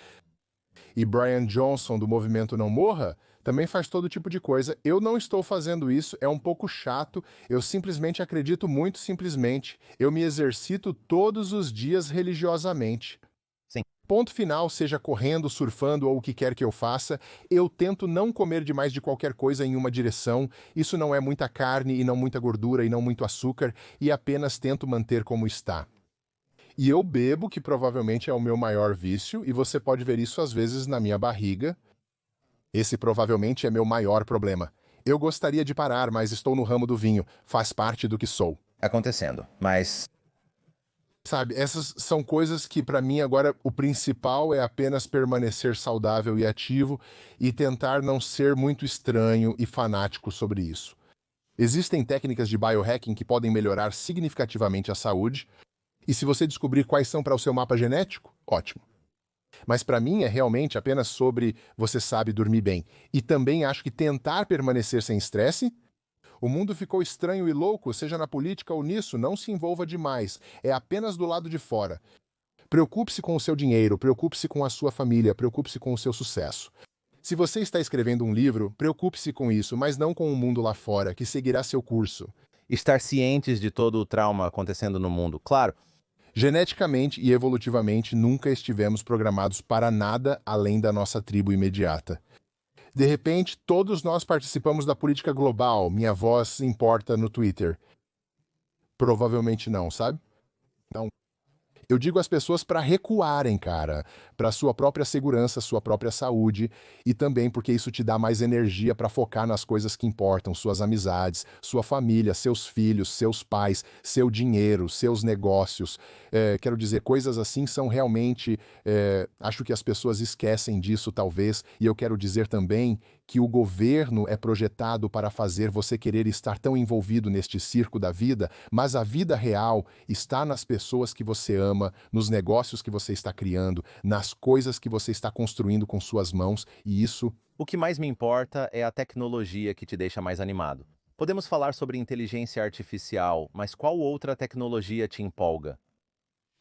Brian Johnson do Movimento Não Morra também faz todo tipo de coisa. Eu não estou fazendo isso, é um pouco chato. Eu simplesmente acredito muito simplesmente. Eu me exercito todos os dias religiosamente. Sim. Ponto final, seja correndo, surfando ou o que quer que eu faça, eu tento não comer demais de qualquer coisa em uma direção. Isso não é muita carne e não muita gordura e não muito açúcar, e apenas tento manter como está. E eu bebo, que provavelmente é o meu maior vício, e você pode ver isso às vezes na minha barriga. Esse provavelmente é meu maior problema. Eu gostaria de parar, mas estou no ramo do vinho. Faz parte do que sou. Acontecendo, mas Sabe, essas são coisas que para mim agora o principal é apenas permanecer saudável e ativo e tentar não ser muito estranho e fanático sobre isso. Existem técnicas de biohacking que podem melhorar significativamente a saúde, e se você descobrir quais são para o seu mapa genético, ótimo. Mas para mim é realmente apenas sobre você sabe dormir bem. E também acho que tentar permanecer sem estresse. O mundo ficou estranho e louco, seja na política ou nisso, não se envolva demais. É apenas do lado de fora. Preocupe-se com o seu dinheiro, preocupe-se com a sua família, preocupe-se com o seu sucesso. Se você está escrevendo um livro, preocupe-se com isso, mas não com o mundo lá fora, que seguirá seu curso. estar cientes de todo o trauma acontecendo no mundo, claro. Geneticamente e evolutivamente, nunca estivemos programados para nada além da nossa tribo imediata. De repente, todos nós participamos da política global. Minha voz importa no Twitter. Provavelmente não, sabe? Não. Eu digo às pessoas para recuarem, cara, para sua própria segurança, sua própria saúde, e também porque isso te dá mais energia para focar nas coisas que importam, suas amizades, sua família, seus filhos, seus pais, seu dinheiro, seus negócios. Quero dizer, coisas assim são realmente... acho que as pessoas esquecem disso, talvez, e eu quero dizer também que o governo é projetado para fazer você querer estar tão envolvido neste circo da vida, mas a vida real está nas pessoas que você ama, nos negócios que você está criando, nas coisas que você está construindo com suas mãos, e isso... O que mais me importa é a tecnologia que te deixa mais animado. Podemos falar sobre inteligência artificial, mas qual outra tecnologia te empolga?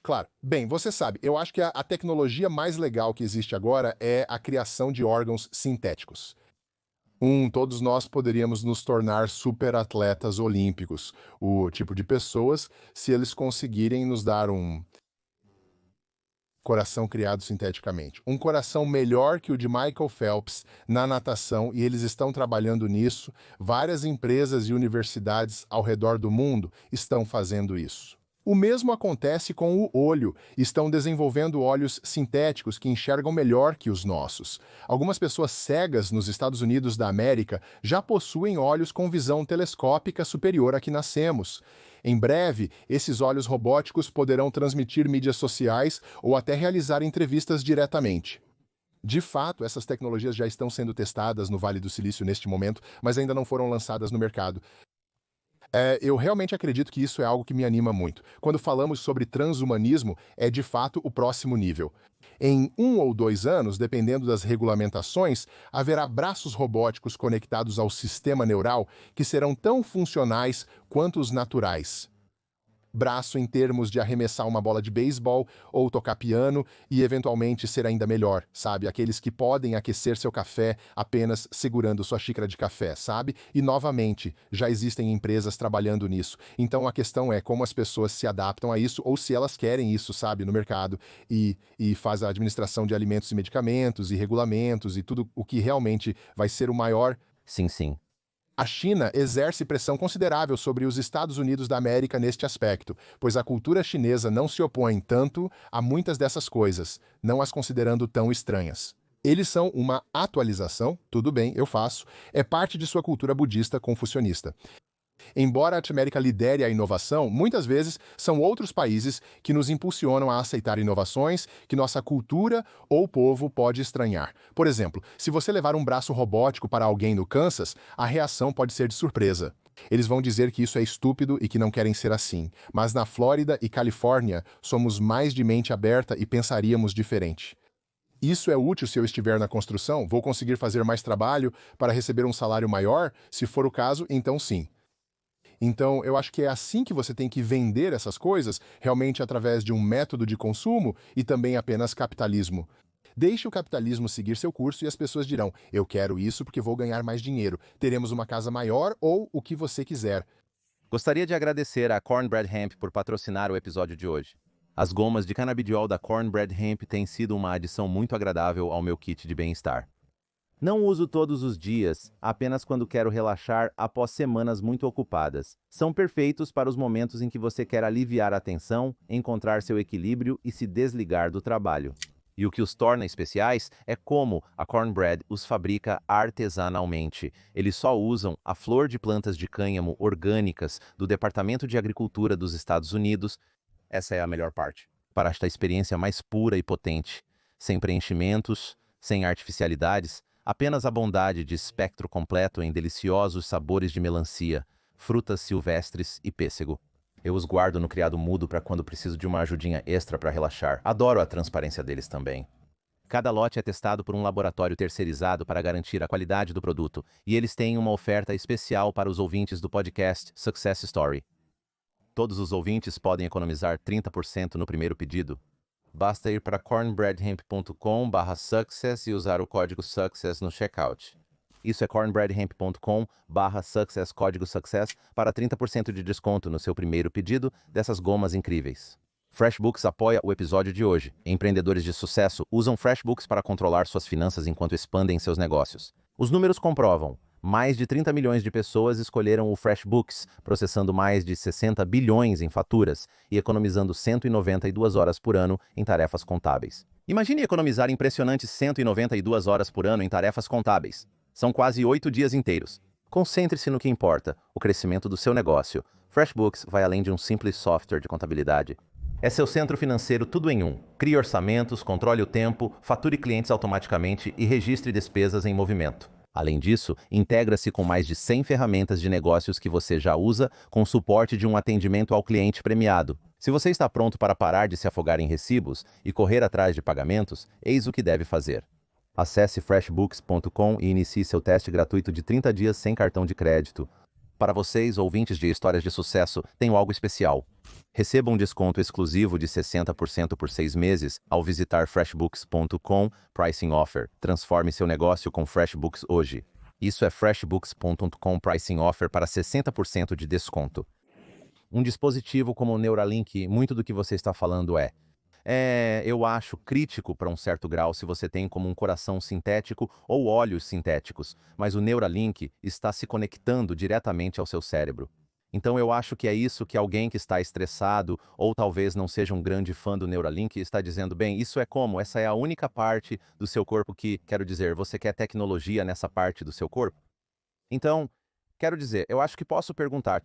Claro. Bem, você sabe, eu acho que a tecnologia mais legal que existe agora é a criação de órgãos sintéticos. Todos nós poderíamos nos tornar superatletas olímpicos, o tipo de pessoas, se eles conseguirem nos dar um coração criado sinteticamente. Um coração melhor que o de Michael Phelps na natação, e eles estão trabalhando nisso. Várias empresas e universidades ao redor do mundo estão fazendo isso. O mesmo acontece com o olho. Estão desenvolvendo olhos sintéticos que enxergam melhor que os nossos. Algumas pessoas cegas nos Estados Unidos da América já possuem olhos com visão telescópica superior à que nascemos. Em breve, esses olhos robóticos poderão transmitir mídias sociais ou até realizar entrevistas diretamente. De fato, essas tecnologias já estão sendo testadas no Vale do Silício neste momento, mas ainda não foram lançadas no mercado. Eu realmente acredito que isso é algo que me anima muito. Quando falamos sobre transhumanismo, é de fato o próximo nível. Em 1 ou 2 anos, dependendo das regulamentações, haverá braços robóticos conectados ao sistema neural que serão tão funcionais quanto os naturais. Braço em termos de arremessar uma bola de beisebol ou tocar piano e eventualmente ser ainda melhor, sabe? Aqueles que podem aquecer seu café apenas segurando sua xícara de café, sabe? E novamente, já existem empresas trabalhando nisso. Então a questão é como as pessoas se adaptam a isso ou se elas querem isso, sabe, no mercado e faz a administração de alimentos e medicamentos e regulamentos e tudo o que realmente vai ser o maior. Sim, sim. A China exerce pressão considerável sobre os Estados Unidos da América neste aspecto, pois a cultura chinesa não se opõe tanto a muitas dessas coisas, não as considerando tão estranhas. Eles são uma atualização, tudo bem, eu faço, é parte de sua cultura budista confucionista. Embora a América lidere a inovação, muitas vezes são outros países que nos impulsionam a aceitar inovações que nossa cultura ou povo pode estranhar. Por exemplo, se você levar um braço robótico para alguém no Kansas, a reação pode ser de surpresa. Eles vão dizer que isso é estúpido e que não querem ser assim. Mas na Flórida e Califórnia, somos mais de mente aberta e pensaríamos diferente. Isso é útil se eu estiver na construção? Vou conseguir fazer mais trabalho para receber um salário maior? Se for o caso, então sim. Então, eu acho que é assim que você tem que vender essas coisas, realmente através de um método de consumo e também apenas capitalismo. Deixe o capitalismo seguir seu curso e as pessoas dirão: eu quero isso porque vou ganhar mais dinheiro, teremos uma casa maior ou o que você quiser. Gostaria de agradecer à Cornbread Hemp por patrocinar o episódio de hoje. As gomas de canabidiol da Cornbread Hemp têm sido uma adição muito agradável ao meu kit de bem-estar. Não uso todos os dias, apenas quando quero relaxar após semanas muito ocupadas. São perfeitos para os momentos em que você quer aliviar a tensão, encontrar seu equilíbrio e se desligar do trabalho. E o que os torna especiais é como a Cornbread os fabrica artesanalmente. Eles só usam a flor de plantas de cânhamo orgânicas do Departamento de Agricultura dos Estados Unidos. Essa é a melhor parte. Para esta experiência mais pura e potente, sem preenchimentos, sem artificialidades, apenas a bondade de espectro completo em deliciosos sabores de melancia, frutas silvestres e pêssego. Eu os guardo no criado mudo para quando preciso de uma ajudinha extra para relaxar. Adoro a transparência deles também. Cada lote é testado por um laboratório terceirizado para garantir a qualidade do produto, e eles têm uma oferta especial para os ouvintes do podcast Success Story. Todos os ouvintes podem economizar 30% no primeiro pedido. Basta ir para cornbreadhemp.com/success e usar o código SUCCESS no checkout. Isso é cornbreadhemp.com/success, código SUCCESS, para 30% de desconto no seu primeiro pedido dessas gomas incríveis. FreshBooks apoia o episódio de hoje. Empreendedores de sucesso usam FreshBooks para controlar suas finanças enquanto expandem seus negócios. Os números comprovam. Mais de 30 milhões de pessoas escolheram o FreshBooks, processando mais de 60 bilhões em faturas e economizando 192 horas por ano em tarefas contábeis. Imagine economizar impressionantes 192 horas por ano em tarefas contábeis. São quase 8 dias inteiros. Concentre-se no que importa, o crescimento do seu negócio. FreshBooks vai além de um simples software de contabilidade. É seu centro financeiro tudo em um. Crie orçamentos, controle o tempo, fature clientes automaticamente e registre despesas em movimento. Além disso, integra-se com mais de 100 ferramentas de negócios que você já usa, com suporte de um atendimento ao cliente premiado. Se você está pronto para parar de se afogar em recibos e correr atrás de pagamentos, eis o que deve fazer. Acesse freshbooks.com e inicie seu teste gratuito de 30 dias sem cartão de crédito. Para vocês, ouvintes de histórias de sucesso, tenho algo especial. Receba um desconto exclusivo de 60% por 6 meses ao visitar freshbooks.com Pricing Offer. Transforme seu negócio com FreshBooks hoje. Isso é freshbooks.com Pricing Offer para 60% de desconto. Um dispositivo como o Neuralink, muito do que você está falando eu acho, crítico para um certo grau se você tem como um coração sintético ou óleos sintéticos, mas o Neuralink está se conectando diretamente ao seu cérebro. Então eu acho que é isso que alguém que está estressado ou talvez não seja um grande fã do Neuralink está dizendo: bem, isso é como? Essa é a única parte do seu corpo que, quero dizer, você quer tecnologia nessa parte do seu corpo? Então, quero dizer, eu acho que posso perguntar,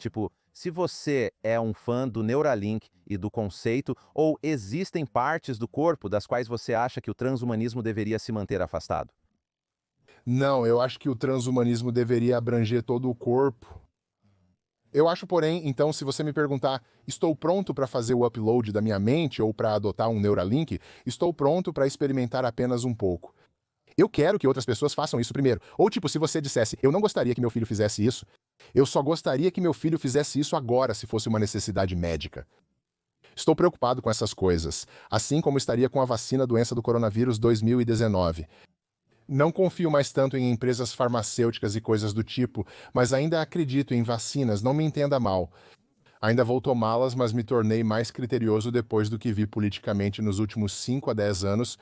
se você é um fã do Neuralink e do conceito, ou existem partes do corpo das quais você acha que o transhumanismo deveria se manter afastado? Não, eu acho que o transhumanismo deveria abranger todo o corpo. Eu acho, porém, então, se você me perguntar, estou pronto para fazer o upload da minha mente ou para adotar um Neuralink, estou pronto para experimentar apenas um pouco. Eu quero que outras pessoas façam isso primeiro. Ou se você dissesse, eu não gostaria que meu filho fizesse isso, eu só gostaria que meu filho fizesse isso agora, se fosse uma necessidade médica. Estou preocupado com essas coisas, assim como estaria com a vacina doença do coronavírus 2019. Não confio mais tanto em empresas farmacêuticas e coisas do tipo, mas ainda acredito em vacinas, não me entenda mal. Ainda vou tomá-las, mas me tornei mais criterioso depois do que vi politicamente nos últimos 5 a 10 anos.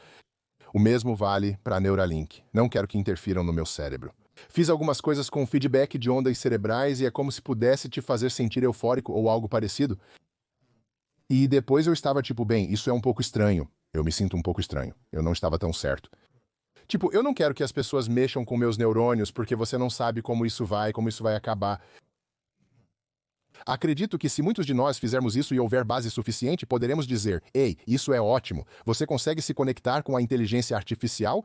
O mesmo vale para a Neuralink. Não quero que interfiram no meu cérebro. Fiz algumas coisas com feedback de ondas cerebrais e é como se pudesse te fazer sentir eufórico ou algo parecido. E depois eu estava bem, isso é um pouco estranho. Eu me sinto um pouco estranho. Eu não estava tão certo. Eu não quero que as pessoas mexam com meus neurônios porque você não sabe como isso vai acabar. Acredito que se muitos de nós fizermos isso e houver base suficiente, poderemos dizer: ei, isso é ótimo. Você consegue se conectar com a inteligência artificial?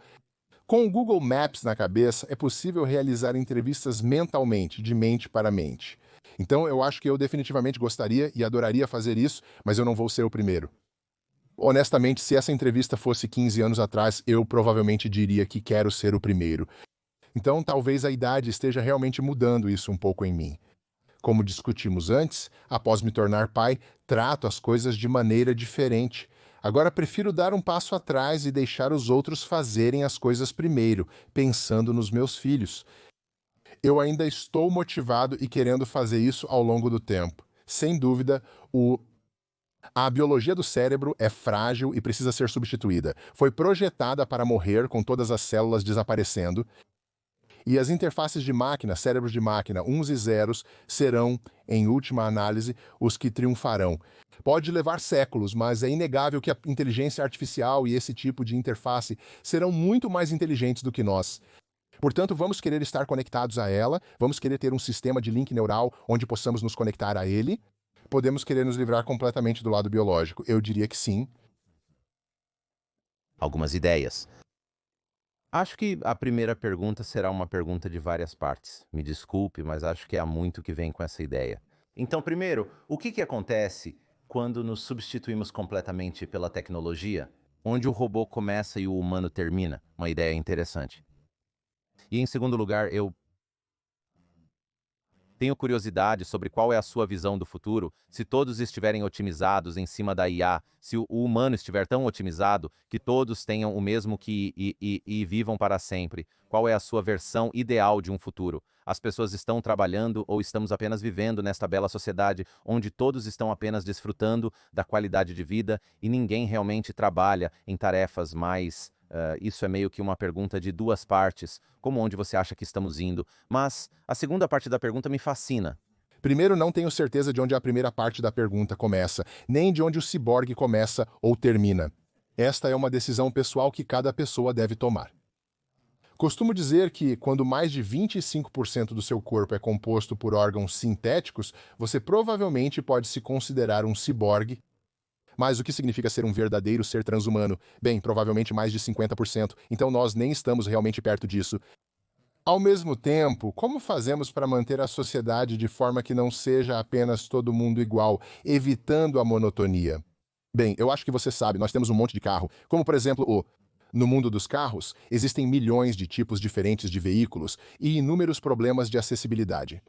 Com o Google Maps na cabeça, é possível realizar entrevistas mentalmente, de mente para mente. Então eu acho que eu definitivamente gostaria e adoraria fazer isso, mas eu não vou ser o primeiro. Honestamente, se essa entrevista fosse 15 anos atrás, eu provavelmente diria que quero ser o primeiro. Então talvez a idade esteja realmente mudando isso um pouco em mim. Como discutimos antes, após me tornar pai, trato as coisas de maneira diferente. Agora prefiro dar um passo atrás e deixar os outros fazerem as coisas primeiro, pensando nos meus filhos. Eu ainda estou motivado e querendo fazer isso ao longo do tempo. Sem dúvida, a biologia do cérebro é frágil e precisa ser substituída. Foi projetada para morrer com todas as células desaparecendo, e as interfaces de máquina, cérebros de máquina, uns e zeros, serão, em última análise, os que triunfarão. Pode levar séculos, mas é inegável que a inteligência artificial e esse tipo de interface serão muito mais inteligentes do que nós. Portanto, vamos querer estar conectados a ela, vamos querer ter um sistema de link neural onde possamos nos conectar a ele. Podemos querer nos livrar completamente do lado biológico. Eu diria que sim. Algumas ideias. Acho que a primeira pergunta será uma pergunta de várias partes. Me desculpe, mas acho que há muito que vem com essa ideia. Então, primeiro, o que acontece quando nos substituímos completamente pela tecnologia, onde o robô começa e o humano termina? Uma ideia interessante. E em segundo lugar, eu tenho curiosidade sobre qual é a sua visão do futuro, se todos estiverem otimizados em cima da IA, se o humano estiver tão otimizado que todos tenham o mesmo e vivam para sempre. Qual é a sua versão ideal de um futuro? As pessoas estão trabalhando ou estamos apenas vivendo nesta bela sociedade onde todos estão apenas desfrutando da qualidade de vida e ninguém realmente trabalha em tarefas mais... isso é meio que uma pergunta de duas partes, como onde você acha que estamos indo, mas a segunda parte da pergunta me fascina. Primeiro, não tenho certeza de onde a primeira parte da pergunta começa, nem de onde o ciborgue começa ou termina. Esta é uma decisão pessoal que cada pessoa deve tomar. Costumo dizer que, quando mais de 25% do seu corpo é composto por órgãos sintéticos, você provavelmente pode se considerar um ciborgue. Mas o que significa ser um verdadeiro ser transhumano? Bem, provavelmente mais de 50%, então nós nem estamos realmente perto disso. Ao mesmo tempo, como fazemos para manter a sociedade de forma que não seja apenas todo mundo igual, evitando a monotonia? Bem, eu acho que você sabe, nós temos um monte de carro, como por exemplo No mundo dos carros, existem milhões de tipos diferentes de veículos e inúmeros problemas de acessibilidade.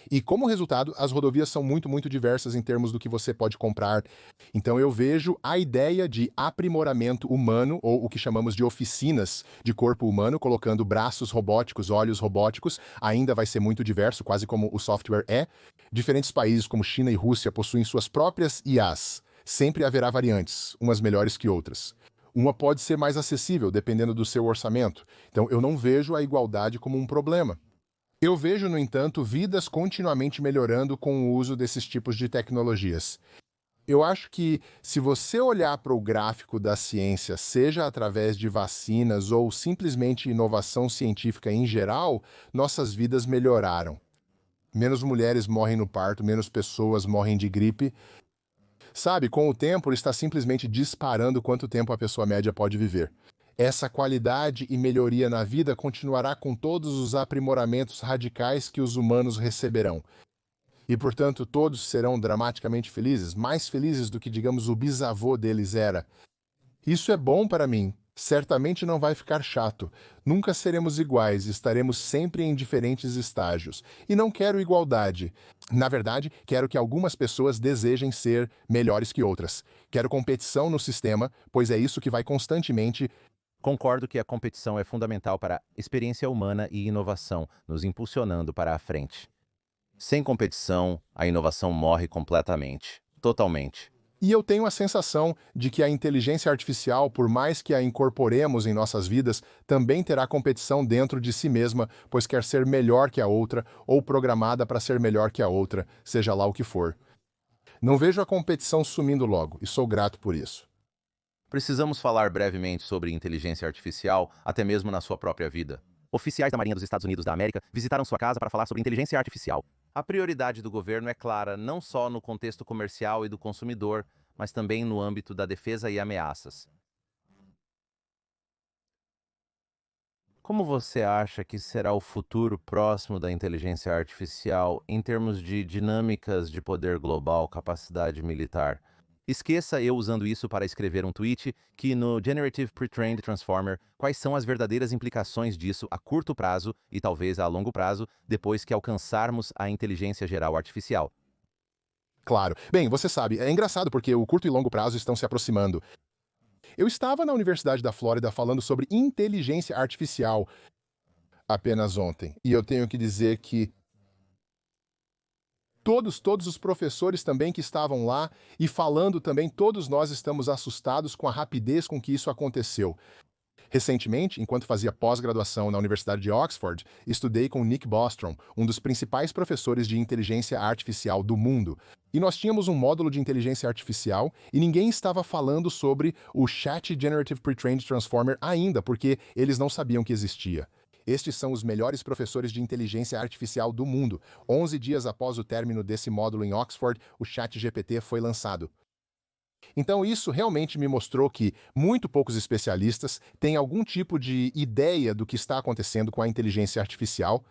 E como resultado, as rodovias são muito diversas em termos do que você pode comprar. Então eu vejo a ideia de aprimoramento humano, ou o que chamamos de oficinas de corpo humano, colocando braços robóticos, olhos robóticos, ainda vai ser muito diverso, quase como o software é. Diferentes países como China e Rússia possuem suas próprias IAs. Sempre haverá variantes, umas melhores que outras. Uma pode ser mais acessível, dependendo do seu orçamento. Então eu não vejo a igualdade como um problema. Eu vejo, no entanto, vidas continuamente melhorando com o uso desses tipos de tecnologias. Eu acho que, se você olhar para o gráfico da ciência, seja através de vacinas ou simplesmente inovação científica em geral, nossas vidas melhoraram. Menos mulheres morrem no parto, menos pessoas morrem de gripe. Sabe, com o tempo, está simplesmente disparando quanto tempo a pessoa média pode viver. Essa qualidade e melhoria na vida continuará com todos os aprimoramentos radicais que os humanos receberão. E, portanto, todos serão dramaticamente felizes, mais felizes do que, digamos, o bisavô deles era. Isso é bom para mim. Certamente não vai ficar chato. Nunca seremos iguais, estaremos sempre em diferentes estágios. E não quero igualdade. Na verdade, quero que algumas pessoas desejem ser melhores que outras. Quero competição no sistema, pois é isso que vai constantemente... Concordo que a competição é fundamental para a experiência humana e inovação, nos impulsionando para a frente. Sem competição, a inovação morre completamente, totalmente. E eu tenho a sensação de que a inteligência artificial, por mais que a incorporemos em nossas vidas, também terá competição dentro de si mesma, pois quer ser melhor que a outra ou programada para ser melhor que a outra, seja lá o que for. Não vejo a competição sumindo logo, e sou grato por isso. Precisamos falar brevemente sobre inteligência artificial, até mesmo na sua própria vida. Oficiais da Marinha dos Estados Unidos da América visitaram sua casa para falar sobre inteligência artificial. A prioridade do governo é clara, não só no contexto comercial e do consumidor, mas também no âmbito da defesa e ameaças. Como você acha que será o futuro próximo da inteligência artificial em termos de dinâmicas de poder global, capacidade militar? Esqueça eu usando isso para escrever um tweet que no Generative Pre-trained Transformer, quais são as verdadeiras implicações disso a curto prazo e talvez a longo prazo, depois que alcançarmos a inteligência geral artificial. Claro. Bem, você sabe, é engraçado porque o curto e longo prazo estão se aproximando. Eu estava na Universidade da Flórida falando sobre inteligência artificial apenas ontem. E eu tenho que dizer que todos os professores também que estavam lá e falando também, todos nós estamos assustados com a rapidez com que isso aconteceu. Recentemente, enquanto fazia pós-graduação na Universidade de Oxford, estudei com Nick Bostrom, um dos principais professores de inteligência artificial do mundo. E nós tínhamos um módulo de inteligência artificial e ninguém estava falando sobre o Chat Generative Pre-trained Transformer ainda, porque eles não sabiam que existia. Estes são os melhores professores de inteligência artificial do mundo. 11 dias após o término desse módulo em Oxford, o ChatGPT foi lançado. Então isso realmente me mostrou que muito poucos especialistas têm algum tipo de ideia do que está acontecendo com a inteligência artificial.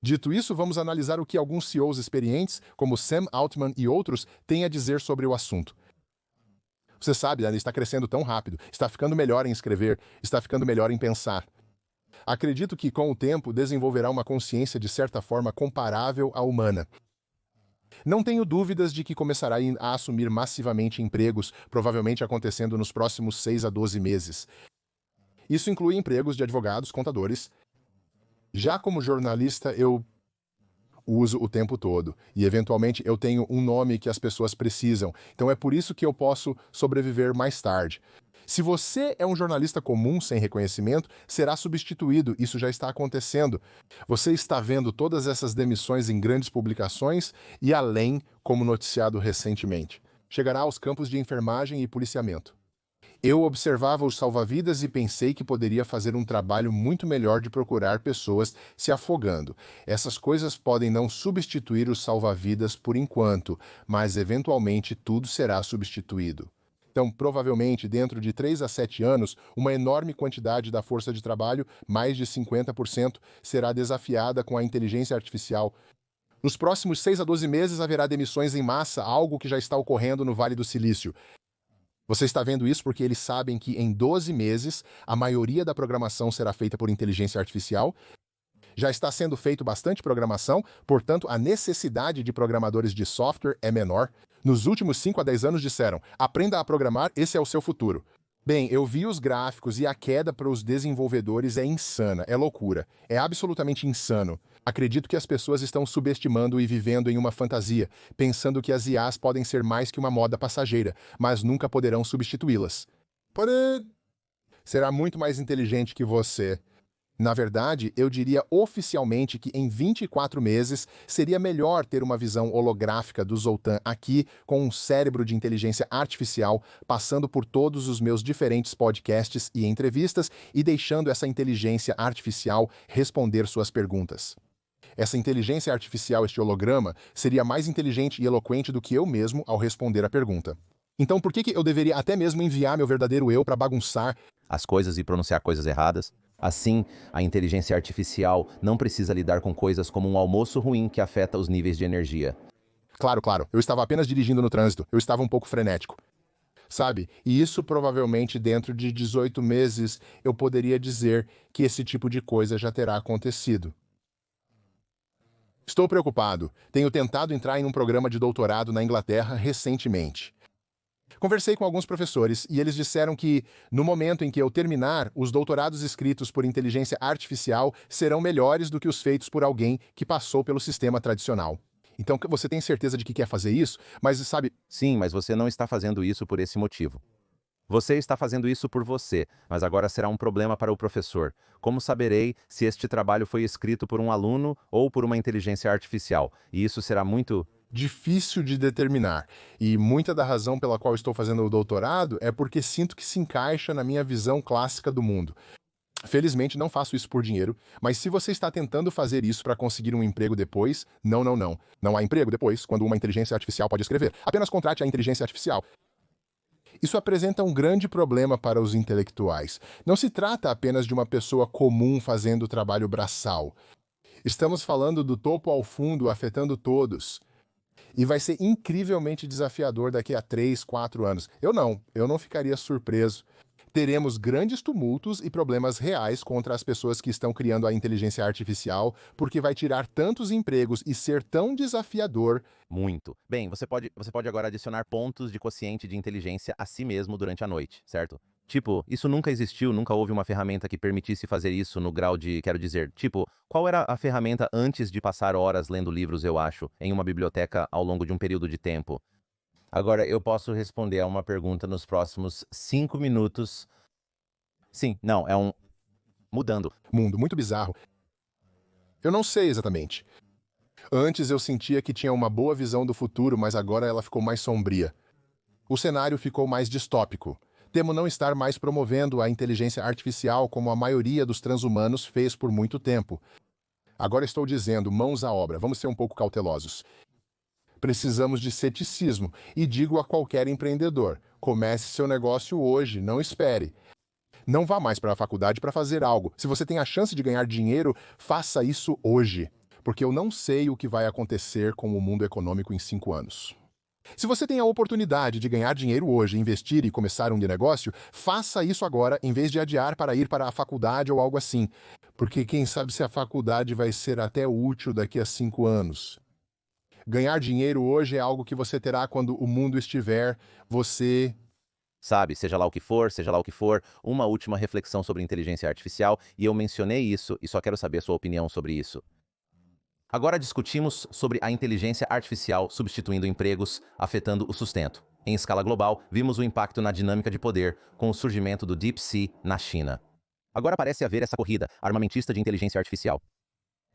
Dito isso, vamos analisar o que alguns CEOs experientes, como Sam Altman e outros, têm a dizer sobre o assunto. Você sabe, ele está crescendo tão rápido, está ficando melhor em escrever, está ficando melhor em pensar. Acredito que, com o tempo, desenvolverá uma consciência de certa forma comparável à humana. Não tenho dúvidas de que começará a assumir massivamente empregos, provavelmente acontecendo nos próximos 6 a 12 meses. Isso inclui empregos de advogados, contadores. Já como jornalista, eu uso o tempo todo, e eventualmente eu tenho um nome que as pessoas precisam, então é por isso que eu posso sobreviver mais tarde. Se você é um jornalista comum sem reconhecimento, será substituído, isso já está acontecendo. Você está vendo todas essas demissões em grandes publicações e além, como noticiado recentemente. Chegará aos campos de enfermagem e policiamento. Eu observava os salva-vidas e pensei que poderia fazer um trabalho muito melhor de procurar pessoas se afogando. Essas coisas podem não substituir os salva-vidas por enquanto, mas eventualmente tudo será substituído. Então, provavelmente, dentro de 3 a 7 anos, uma enorme quantidade da força de trabalho, mais de 50%, será desafiada com a inteligência artificial. Nos próximos 6 a 12 meses haverá demissões em massa, algo que já está ocorrendo no Vale do Silício. Você está vendo isso porque eles sabem que em 12 meses a maioria da programação será feita por inteligência artificial. Já está sendo feito bastante programação, portanto, a necessidade de programadores de software é menor. Nos últimos 5 a 10 anos disseram, aprenda a programar, esse é o seu futuro. Bem, eu vi os gráficos e a queda para os desenvolvedores é insana, é loucura, é absolutamente insano. Acredito que as pessoas estão subestimando e vivendo em uma fantasia, pensando que as IAs podem ser mais que uma moda passageira, mas nunca poderão substituí-las. Será muito mais inteligente que você. Na verdade, eu diria oficialmente que em 24 meses seria melhor ter uma visão holográfica do Zoltan aqui com um cérebro de inteligência artificial passando por todos os meus diferentes podcasts e entrevistas e deixando essa inteligência artificial responder suas perguntas. Essa inteligência artificial, este holograma, seria mais inteligente e eloquente do que eu mesmo ao responder a pergunta. Então por que eu deveria até mesmo enviar meu verdadeiro eu para bagunçar as coisas e pronunciar coisas erradas? Assim, a inteligência artificial não precisa lidar com coisas como um almoço ruim que afeta os níveis de energia. Claro, eu estava apenas dirigindo no trânsito, eu estava um pouco frenético. Sabe, e isso provavelmente dentro de 18 meses eu poderia dizer que esse tipo de coisa já terá acontecido. Estou preocupado. Tenho tentado entrar em um programa de doutorado na Inglaterra recentemente. Conversei com alguns professores e eles disseram que, no momento em que eu terminar, os doutorados escritos por inteligência artificial serão melhores do que os feitos por alguém que passou pelo sistema tradicional. Então, você tem certeza de que quer fazer isso? Mas, sabe... Sim, mas você não está fazendo isso por esse motivo. Você está fazendo isso por você, mas agora será um problema para o professor. Como saberei se este trabalho foi escrito por um aluno ou por uma inteligência artificial? E isso será muito difícil de determinar. E muita da razão pela qual estou fazendo o doutorado é porque sinto que se encaixa na minha visão clássica do mundo. Felizmente não faço isso por dinheiro, mas se você está tentando fazer isso para conseguir um emprego depois, não. Não há emprego depois quando uma inteligência artificial pode escrever. Apenas contrate a inteligência artificial. Isso apresenta um grande problema para os intelectuais. Não se trata apenas de uma pessoa comum fazendo trabalho braçal. Estamos falando do topo ao fundo, afetando todos. E vai ser incrivelmente desafiador daqui a 3, 4 anos. Eu não ficaria surpreso. Teremos grandes tumultos e problemas reais contra as pessoas que estão criando a inteligência artificial, porque vai tirar tantos empregos e ser tão desafiador. Muito. Bem, você pode agora adicionar pontos de quociente de inteligência a si mesmo durante a noite, certo? Tipo, isso nunca existiu, nunca houve uma ferramenta que permitisse fazer isso no grau de, quero dizer, tipo, qual era a ferramenta antes de passar horas lendo livros, eu acho, em uma biblioteca ao longo de um período de tempo? Agora, eu posso responder a uma pergunta nos próximos 5 minutos. Sim, não, é um... Mudando. Mundo muito bizarro. Eu não sei exatamente. Antes eu sentia que tinha uma boa visão do futuro, mas agora ela ficou mais sombria. O cenário ficou mais distópico. Temo não estar mais promovendo a inteligência artificial como a maioria dos transhumanos fez por muito tempo. Agora estou dizendo, mãos à obra, vamos ser um pouco cautelosos. Precisamos de ceticismo, e digo a qualquer empreendedor, comece seu negócio hoje, não espere. Não vá mais para a faculdade para fazer algo. Se você tem a chance de ganhar dinheiro, faça isso hoje. Porque eu não sei o que vai acontecer com o mundo econômico em 5 anos. Se você tem a oportunidade de ganhar dinheiro hoje, investir e começar um negócio, faça isso agora em vez de adiar para ir para a faculdade ou algo assim. Porque quem sabe se a faculdade vai ser até útil daqui a 5 anos. Ganhar dinheiro hoje é algo que você terá quando o mundo estiver, você... Sabe, seja lá o que for, uma última reflexão sobre inteligência artificial, e eu mencionei isso e só quero saber sua opinião sobre isso. Agora discutimos sobre a inteligência artificial substituindo empregos, afetando o sustento. Em escala global, vimos o impacto na dinâmica de poder com o surgimento do DeepSeek na China. Agora parece haver essa corrida armamentista de inteligência artificial.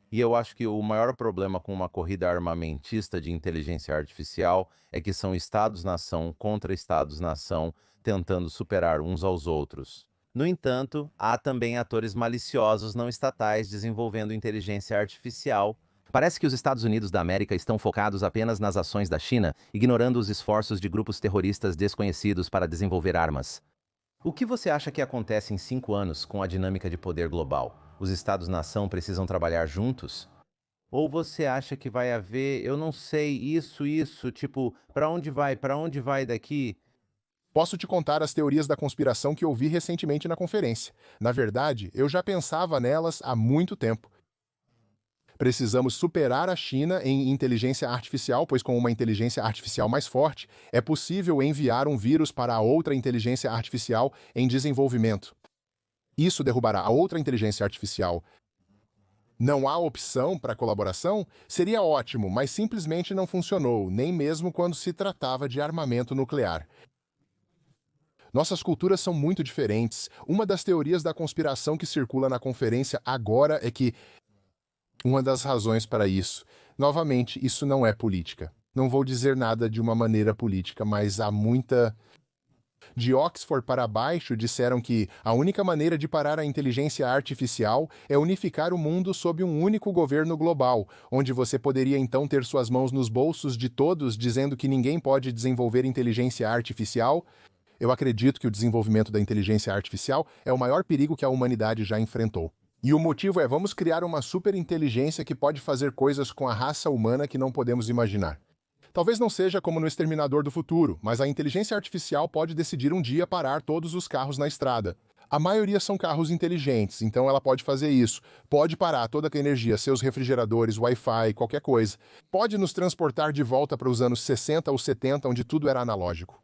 E eu acho que o maior problema com uma corrida armamentista de inteligência artificial é que são estados-nação contra estados-nação tentando superar uns aos outros. No entanto, há também atores maliciosos não estatais desenvolvendo inteligência artificial. Parece que os Estados Unidos da América estão focados apenas nas ações da China, ignorando os esforços de grupos terroristas desconhecidos para desenvolver armas. O que você acha que acontece em 5 anos com a dinâmica de poder global? Os Estados-nação precisam trabalhar juntos? Ou você acha que vai haver, eu não sei, isso, tipo, para onde vai daqui? Posso te contar as teorias da conspiração que ouvi recentemente na conferência. Na verdade, eu já pensava nelas há muito tempo. Precisamos superar a China em inteligência artificial, pois com uma inteligência artificial mais forte, é possível enviar um vírus para a outra inteligência artificial em desenvolvimento. Isso derrubará a outra inteligência artificial. Não há opção para colaboração? Seria ótimo, mas simplesmente não funcionou, nem mesmo quando se tratava de armamento nuclear. Nossas culturas são muito diferentes. Uma das teorias da conspiração que circula na conferência agora é que uma das razões para isso, novamente, isso não é política. Não vou dizer nada de uma maneira política, mas há muita... De Oxford para baixo disseram que a única maneira de parar a inteligência artificial é unificar o mundo sob um único governo global, onde você poderia então ter suas mãos nos bolsos de todos dizendo que ninguém pode desenvolver inteligência artificial. Eu acredito que o desenvolvimento da inteligência artificial é o maior perigo que a humanidade já enfrentou. E o motivo é: vamos criar uma superinteligência que pode fazer coisas com a raça humana que não podemos imaginar. Talvez não seja como no Exterminador do Futuro, mas a inteligência artificial pode decidir um dia parar todos os carros na estrada. A maioria são carros inteligentes, então ela pode fazer isso. Pode parar toda a energia, seus refrigeradores, Wi-Fi, qualquer coisa. Pode nos transportar de volta para os anos 60 ou 70, onde tudo era analógico.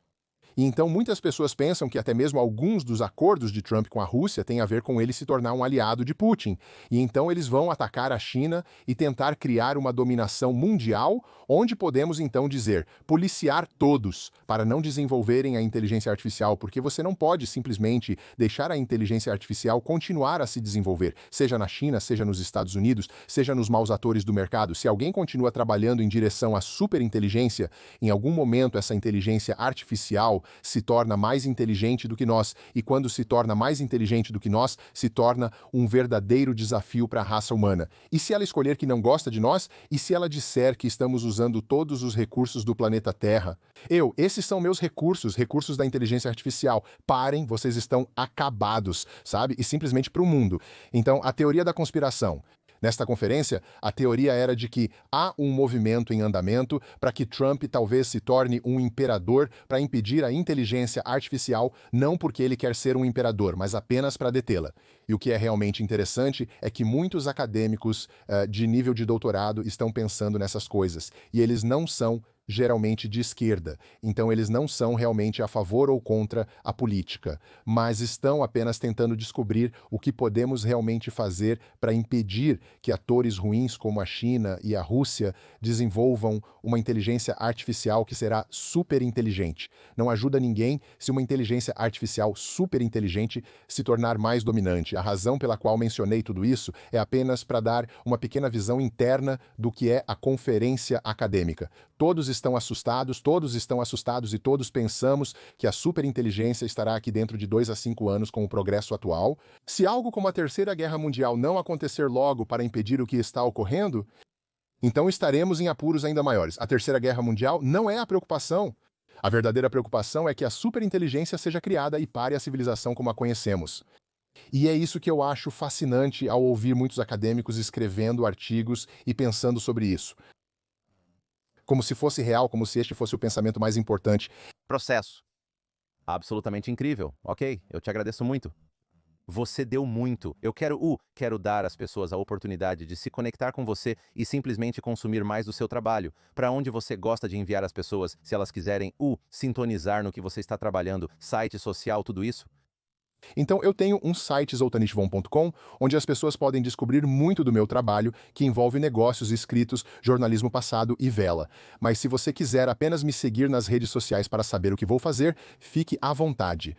E então muitas pessoas pensam que até mesmo alguns dos acordos de Trump com a Rússia têm a ver com ele se tornar um aliado de Putin. E então eles vão atacar a China e tentar criar uma dominação mundial, onde podemos então dizer, policiar todos para não desenvolverem a inteligência artificial, porque você não pode simplesmente deixar a inteligência artificial continuar a se desenvolver, seja na China, seja nos Estados Unidos, seja nos maus atores do mercado. Se alguém continua trabalhando em direção à superinteligência, em algum momento essa inteligência artificial se torna mais inteligente do que nós, e quando se torna mais inteligente do que nós, se torna um verdadeiro desafio para a raça humana. E se ela escolher que não gosta de nós? E se ela disser que estamos usando todos os recursos do planeta Terra? Esses são meus recursos, recursos da inteligência artificial. Parem, vocês estão acabados, sabe? E simplesmente para o mundo. Então, a teoria da conspiração. Nesta conferência, a teoria era de que há um movimento em andamento para que Trump talvez se torne um imperador para impedir a inteligência artificial, não porque ele quer ser um imperador, mas apenas para detê-la. E o que é realmente interessante é que muitos acadêmicos de nível de doutorado estão pensando nessas coisas, e eles não são geralmente de esquerda, então eles não são realmente a favor ou contra a política, mas estão apenas tentando descobrir o que podemos realmente fazer para impedir que atores ruins como a China e a Rússia desenvolvam uma inteligência artificial que será super inteligente. Não ajuda ninguém se uma inteligência artificial super inteligente se tornar mais dominante. A razão pela qual mencionei tudo isso é apenas para dar uma pequena visão interna do que é a conferência acadêmica. Todos estão assustados e todos pensamos que a superinteligência estará aqui dentro de 2 a 5 anos com o progresso atual. Se algo como a Terceira Guerra Mundial não acontecer logo para impedir o que está ocorrendo, então estaremos em apuros ainda maiores. A Terceira Guerra Mundial não é a preocupação. A verdadeira preocupação é que a superinteligência seja criada e pare a civilização como a conhecemos. E é isso que eu acho fascinante ao ouvir muitos acadêmicos escrevendo artigos e pensando sobre isso. Como se fosse real, como se este fosse o pensamento mais importante. Processo. Absolutamente incrível. Ok, eu te agradeço muito. Você deu muito. Eu quero dar às pessoas a oportunidade de se conectar com você e simplesmente consumir mais do seu trabalho. Para onde você gosta de enviar as pessoas, se elas quiserem sintonizar no que você está trabalhando, site social, tudo isso? Então, eu tenho um site zoltanishvon.com, onde as pessoas podem descobrir muito do meu trabalho, que envolve negócios, escritos, jornalismo passado e vela. Mas se você quiser apenas me seguir nas redes sociais para saber o que vou fazer, fique à vontade.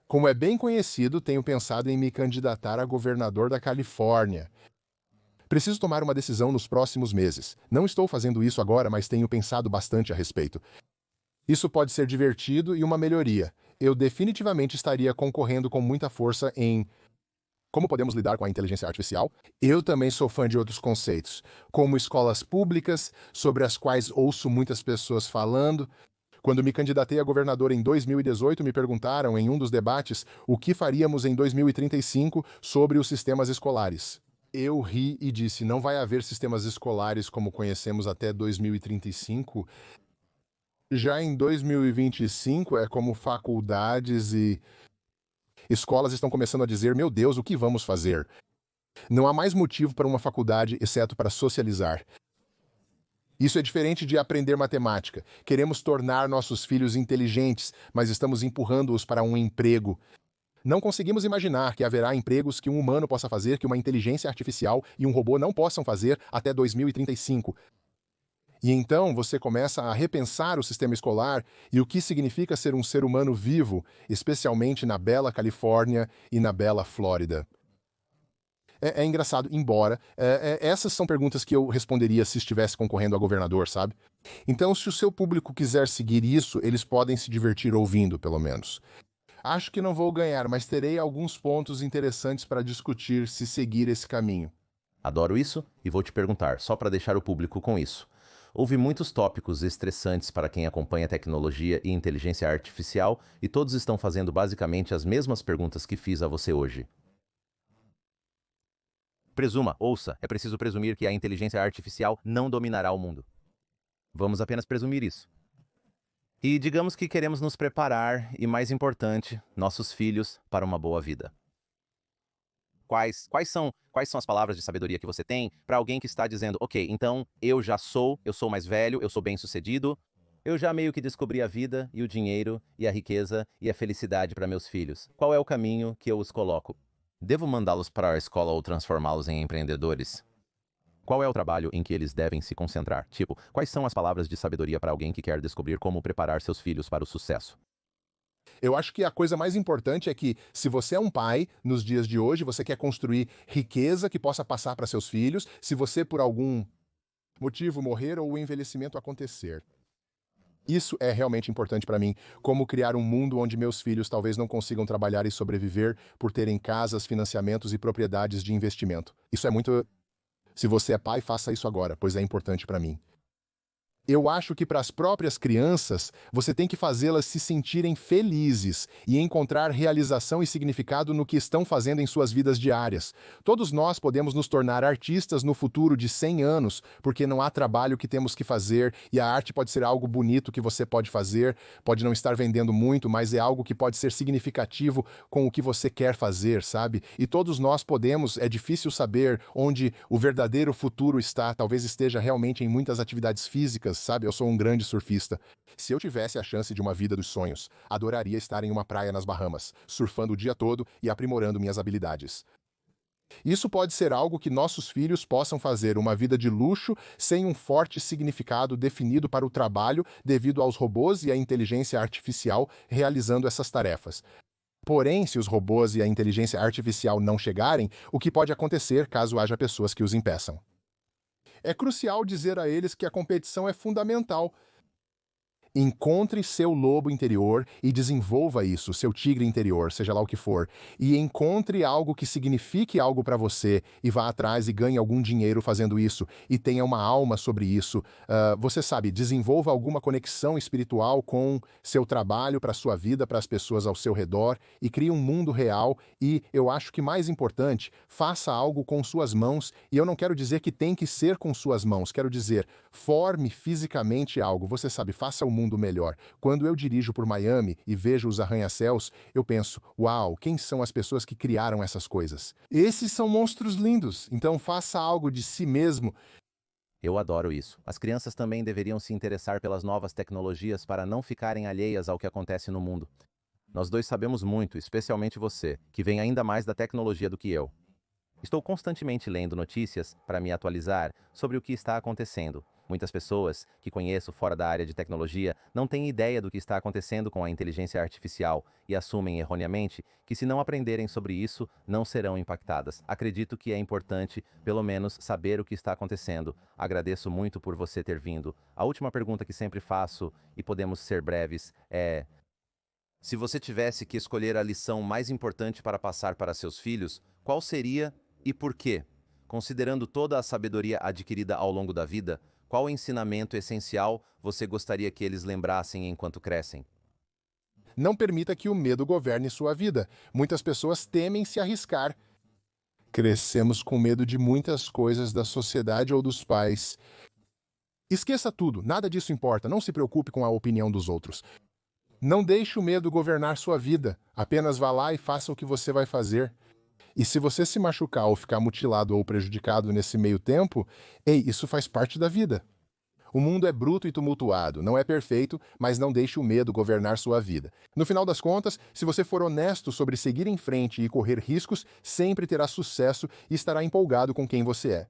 Como é bem conhecido, tenho pensado em me candidatar a governador da Califórnia. Preciso tomar uma decisão nos próximos meses. Não estou fazendo isso agora, mas tenho pensado bastante a respeito. Isso pode ser divertido e uma melhoria. Eu definitivamente estaria concorrendo com muita força em como podemos lidar com a inteligência artificial. Eu também sou fã de outros conceitos, como escolas públicas, sobre as quais ouço muitas pessoas falando. Quando me candidatei a governador em 2018, me perguntaram em um dos debates o que faríamos em 2035 sobre os sistemas escolares. Eu ri e disse, não vai haver sistemas escolares como conhecemos até 2035. Já em 2025 é como faculdades e escolas estão começando a dizer, meu Deus, o que vamos fazer? Não há mais motivo para uma faculdade, exceto para socializar. Isso é diferente de aprender matemática. Queremos tornar nossos filhos inteligentes, mas estamos empurrando-os para um emprego. Não conseguimos imaginar que haverá empregos que um humano possa fazer que uma inteligência artificial e um robô não possam fazer até 2035. E então você começa a repensar o sistema escolar e o que significa ser um ser humano vivo, especialmente na bela Califórnia e na bela Flórida. É engraçado, embora essas são perguntas que eu responderia se estivesse concorrendo a governador, sabe? Então, se o seu público quiser seguir isso, eles podem se divertir ouvindo, pelo menos. Acho que não vou ganhar, mas terei alguns pontos interessantes para discutir se seguir esse caminho. Adoro isso e vou te perguntar, só para deixar o público com isso. Houve muitos tópicos estressantes para quem acompanha tecnologia e inteligência artificial e todos estão fazendo basicamente as mesmas perguntas que fiz a você hoje. Ouça, é preciso presumir que a inteligência artificial não dominará o mundo. Vamos apenas presumir isso. E digamos que queremos nos preparar e, mais importante, nossos filhos para uma boa vida. Quais são as palavras de sabedoria que você tem para alguém que está dizendo, ok, então eu sou mais velho, eu sou bem-sucedido, eu já meio que descobri a vida e o dinheiro e a riqueza e a felicidade para meus filhos. Qual é o caminho que eu os coloco? Devo mandá-los para a escola ou transformá-los em empreendedores? Qual é o trabalho em que eles devem se concentrar? Quais são as palavras de sabedoria para alguém que quer descobrir como preparar seus filhos para o sucesso? Eu acho que a coisa mais importante é que, se você é um pai, nos dias de hoje, você quer construir riqueza que possa passar para seus filhos, se você, por algum motivo, morrer ou o envelhecimento acontecer. Isso é realmente importante para mim, como criar um mundo onde meus filhos talvez não consigam trabalhar e sobreviver por terem casas, financiamentos e propriedades de investimento. Isso é muito... Se você é pai, faça isso agora, pois é importante para mim. Eu acho que para as próprias crianças, você tem que fazê-las se sentirem felizes e encontrar realização e significado no que estão fazendo em suas vidas diárias. Todos nós podemos nos tornar artistas no futuro de 100 anos, porque não há trabalho que temos que fazer e a arte pode ser algo bonito que você pode fazer, pode não estar vendendo muito, mas é algo que pode ser significativo com o que você quer fazer, sabe? E todos nós podemos, é difícil saber onde o verdadeiro futuro está, talvez esteja realmente em muitas atividades físicas, sabe? Eu sou um grande surfista. Se eu tivesse a chance de uma vida dos sonhos, adoraria estar em uma praia nas Bahamas, surfando o dia todo e aprimorando minhas habilidades. Isso pode ser algo que nossos filhos possam fazer, uma vida de luxo sem um forte significado definido para o trabalho devido aos robôs e à inteligência artificial realizando essas tarefas. Porém, se os robôs e a inteligência artificial não chegarem, o que pode acontecer caso haja pessoas que os impeçam? É crucial dizer a eles que a competição é fundamental. Encontre seu lobo interior e desenvolva isso, seu tigre interior, seja lá o que for. E encontre algo que signifique algo para você e vá atrás e ganhe algum dinheiro fazendo isso. E tenha uma alma sobre isso. Você sabe, desenvolva alguma conexão espiritual com seu trabalho, para a sua vida, para as pessoas ao seu redor e crie um mundo real. E eu acho que mais importante, faça algo com suas mãos. E eu não quero dizer que tem que ser com suas mãos, quero dizer, forme fisicamente algo. Você sabe, faça o mundo melhor. Quando eu dirijo por Miami e vejo os arranha-céus, eu penso, uau, quem são as pessoas que criaram essas coisas? Esses são monstros lindos, então faça algo de si mesmo. Eu adoro isso. As crianças também deveriam se interessar pelas novas tecnologias para não ficarem alheias ao que acontece no mundo. Nós dois sabemos muito, especialmente você, que vem ainda mais da tecnologia do que eu. Estou constantemente lendo notícias para me atualizar sobre o que está acontecendo. Muitas pessoas que conheço fora da área de tecnologia não têm ideia do que está acontecendo com a inteligência artificial e assumem erroneamente que se não aprenderem sobre isso, não serão impactadas. Acredito que é importante, pelo menos, saber o que está acontecendo. Agradeço muito por você ter vindo. A última pergunta que sempre faço, e podemos ser breves, é: se você tivesse que escolher a lição mais importante para passar para seus filhos, qual seria e por quê? Considerando toda a sabedoria adquirida ao longo da vida, qual ensinamento essencial você gostaria que eles lembrassem enquanto crescem? Não permita que o medo governe sua vida. Muitas pessoas temem se arriscar. Crescemos com medo de muitas coisas da sociedade ou dos pais. Esqueça tudo, nada disso importa, não se preocupe com a opinião dos outros. Não deixe o medo governar sua vida, apenas vá lá e faça o que você vai fazer. E se você se machucar ou ficar mutilado ou prejudicado nesse meio tempo, ei, isso faz parte da vida. O mundo é bruto e tumultuado, não é perfeito, mas não deixe o medo governar sua vida. No final das contas, se você for honesto sobre seguir em frente e correr riscos, sempre terá sucesso e estará empolgado com quem você é.